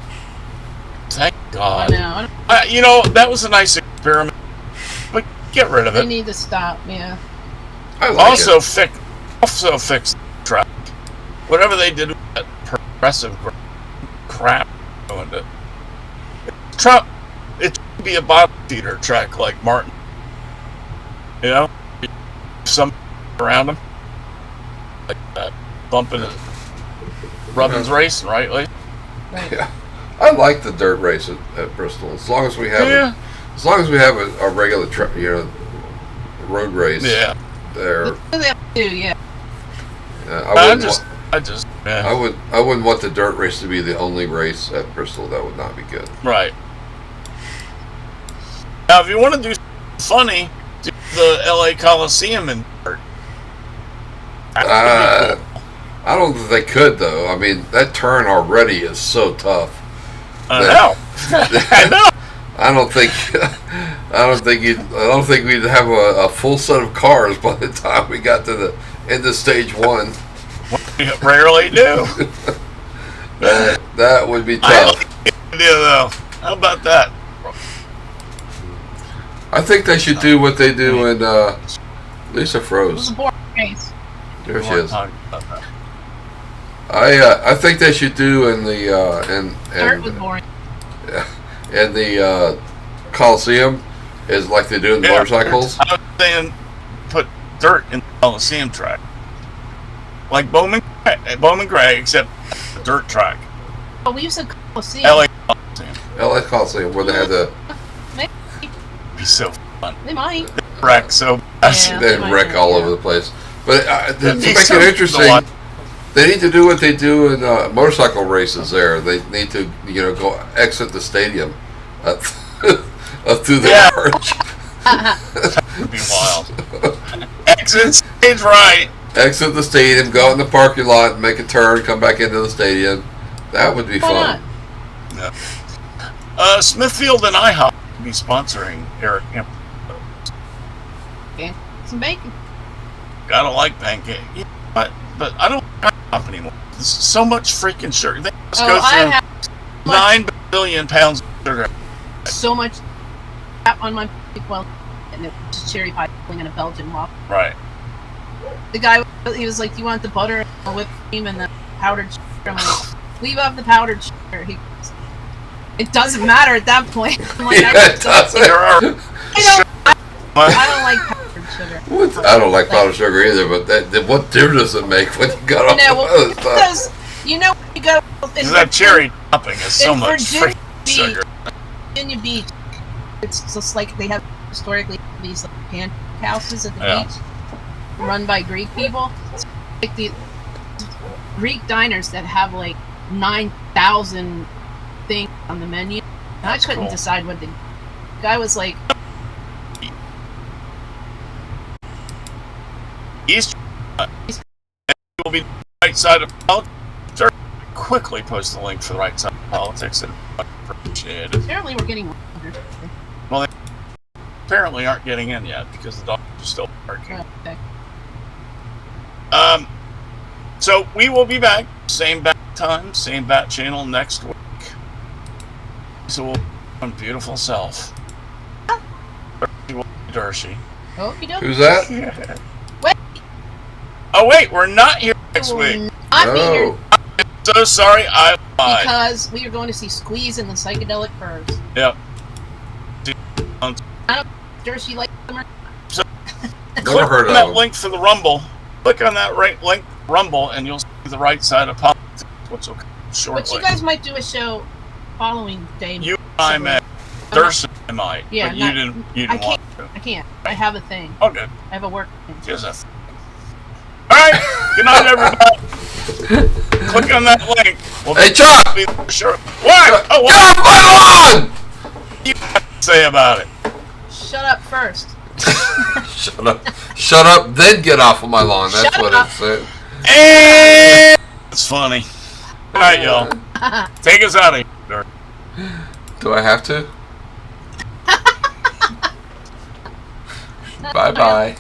[SPEAKER 1] Thank
[SPEAKER 2] I
[SPEAKER 1] God.
[SPEAKER 2] know.
[SPEAKER 1] You know, that was a nice experiment, but get rid of
[SPEAKER 2] They
[SPEAKER 1] it.
[SPEAKER 2] need to stop. Yeah.
[SPEAKER 3] I like
[SPEAKER 1] Also
[SPEAKER 3] it.
[SPEAKER 1] fix the track. Whatever they did with that progressive crap doing it. It should be a bottom feeder track like Martin. You know? Some around him. Like that. Bumping it. Rubbin's racing, right? Like,
[SPEAKER 2] Right.
[SPEAKER 3] Yeah, I like the dirt race at Bristol as long as we have
[SPEAKER 1] yeah.
[SPEAKER 3] as long as we have a regular road race.
[SPEAKER 1] Yeah.
[SPEAKER 3] There.
[SPEAKER 2] What do they have to do? Yeah.
[SPEAKER 3] I wouldn't want the dirt race to be the only race at Bristol. That would not be good.
[SPEAKER 1] Right. Now, if you want to do something funny, do the LA Coliseum in dirt. That would be cool.
[SPEAKER 3] I don't think they could though. I mean, that turn already is so tough.
[SPEAKER 1] I know. I know.
[SPEAKER 3] I don't think we'd have a full set of cars by the time we got to the end of stage 1.
[SPEAKER 1] We rarely do.
[SPEAKER 3] That would be
[SPEAKER 1] I
[SPEAKER 3] tough.
[SPEAKER 1] like the idea, though. How about that?
[SPEAKER 3] I think they should do what they do in Lisa
[SPEAKER 2] It was
[SPEAKER 3] froze.
[SPEAKER 2] a boring race.
[SPEAKER 3] There she
[SPEAKER 1] We weren't
[SPEAKER 3] is.
[SPEAKER 1] talking about that.
[SPEAKER 3] I think they should do in the
[SPEAKER 2] Dirt was boring.
[SPEAKER 3] in the Coliseum is like they do in
[SPEAKER 1] Yeah.
[SPEAKER 3] motorcycles.
[SPEAKER 1] I was saying put dirt in the Coliseum track. Like Bowman Gray, except a dirt track.
[SPEAKER 2] Oh, we used to Coliseum.
[SPEAKER 1] LA Coliseum.
[SPEAKER 3] LA Coliseum where they had the
[SPEAKER 1] It'd be so fun.
[SPEAKER 2] They might.
[SPEAKER 1] Wreck so bad.
[SPEAKER 2] Yeah.
[SPEAKER 3] they
[SPEAKER 2] might
[SPEAKER 3] wreck
[SPEAKER 2] do,
[SPEAKER 3] all
[SPEAKER 2] yeah.
[SPEAKER 3] over the place. But to
[SPEAKER 1] It'd be
[SPEAKER 3] make
[SPEAKER 1] so
[SPEAKER 3] it
[SPEAKER 1] fun
[SPEAKER 3] interesting,
[SPEAKER 1] to watch.
[SPEAKER 3] they need to do what they do in motorcycle races. There, they need to go exit the stadium up through the
[SPEAKER 1] Yeah.
[SPEAKER 3] arch.
[SPEAKER 1] It'd be wild. Exit stage right.
[SPEAKER 3] exit the stadium, go out in the parking lot, and make a turn, come back into the stadium. That would be
[SPEAKER 2] Why
[SPEAKER 3] fun.
[SPEAKER 2] not?
[SPEAKER 1] Yeah. Smithfield and IHOP will be sponsoring Eric.
[SPEAKER 2] Some bacon.
[SPEAKER 1] Gotta like pancake. Yeah, but I don't like IHOP anymore. There's so much freaking sugar. They just go
[SPEAKER 2] I
[SPEAKER 1] through
[SPEAKER 2] have
[SPEAKER 1] 9 billion pounds of sugar.
[SPEAKER 2] so much crap on my big well, and it was just cherry pie filling in a Belgian waffle.
[SPEAKER 1] Right.
[SPEAKER 2] The guy, he was like, "Do you want the butter, the whipped cream, and the powdered sugar?" I'm like, "Leave off the powdered sugar." He goes, "It doesn't matter at that point." I'm like,
[SPEAKER 3] Yeah, it doesn't.
[SPEAKER 1] There are.
[SPEAKER 2] I don't like powdered sugar.
[SPEAKER 3] What? I don't like powdered sugar either, but what difference does it make when you got all
[SPEAKER 2] No,
[SPEAKER 3] the
[SPEAKER 2] well,
[SPEAKER 3] other stuff?
[SPEAKER 2] because you know you go in
[SPEAKER 1] That cherry topping is so
[SPEAKER 2] in
[SPEAKER 1] much
[SPEAKER 2] Virginia
[SPEAKER 1] freaking
[SPEAKER 2] Beach.
[SPEAKER 1] sugar.
[SPEAKER 2] Virginia Beach, it's just like they have historically these like pancake houses at the
[SPEAKER 1] Yeah.
[SPEAKER 2] beach, run by Greek people. It's like the Greek diners that have like 9,000 things on the menu, and
[SPEAKER 1] That's
[SPEAKER 2] I couldn't
[SPEAKER 1] cool.
[SPEAKER 2] decide what the guy was like.
[SPEAKER 1] East will be the right side of politics. Quickly post the link for the right side of politics and appreciate it.
[SPEAKER 2] Apparently, we're getting longer.
[SPEAKER 1] Apparently aren't getting in yet because the dogs are still barking.
[SPEAKER 2] Okay.
[SPEAKER 1] So we will be back, same bat time, same bat channel next week. So we'll be on beautiful self. Dershie will be Dershie.
[SPEAKER 2] Oh, you don't.
[SPEAKER 3] Who's that?
[SPEAKER 2] Wait.
[SPEAKER 1] Oh wait, we're not here next
[SPEAKER 2] will
[SPEAKER 1] week.
[SPEAKER 2] not be here
[SPEAKER 3] Oh,
[SPEAKER 1] So sorry, I lied.
[SPEAKER 2] because we are going to see Squeeze and the Psychedelic Furs.
[SPEAKER 1] Yep.
[SPEAKER 2] Dershie like them or
[SPEAKER 3] never heard
[SPEAKER 1] on that
[SPEAKER 3] of him.
[SPEAKER 1] link for the Rumble. Click on that right link, Rumble, and you'll see the right side of politics, which will come shortly.
[SPEAKER 2] But you guys might do a show following day.
[SPEAKER 1] You and I met. Thursday I might,
[SPEAKER 2] Yeah,
[SPEAKER 1] but you
[SPEAKER 2] not-
[SPEAKER 1] didn't. You
[SPEAKER 2] I
[SPEAKER 1] didn't want to.
[SPEAKER 2] I can't. I have a thing.
[SPEAKER 1] Oh, good.
[SPEAKER 2] I have a work thing.
[SPEAKER 1] Just a All right. Good night, everybody. Click on that link. We'll
[SPEAKER 3] Hey, Chuck!
[SPEAKER 1] be sure. What? Oh,
[SPEAKER 3] Get
[SPEAKER 1] what
[SPEAKER 3] off my lawn!
[SPEAKER 1] do you have to say about it?
[SPEAKER 2] Shut up first.
[SPEAKER 3] Shut up. Shut up, then get off of my lawn. That's
[SPEAKER 2] Shut
[SPEAKER 3] what
[SPEAKER 2] up.
[SPEAKER 3] it said.
[SPEAKER 1] And it's funny. Good night, y'all. Take us out of here.
[SPEAKER 3] Do I have to? Bye-bye.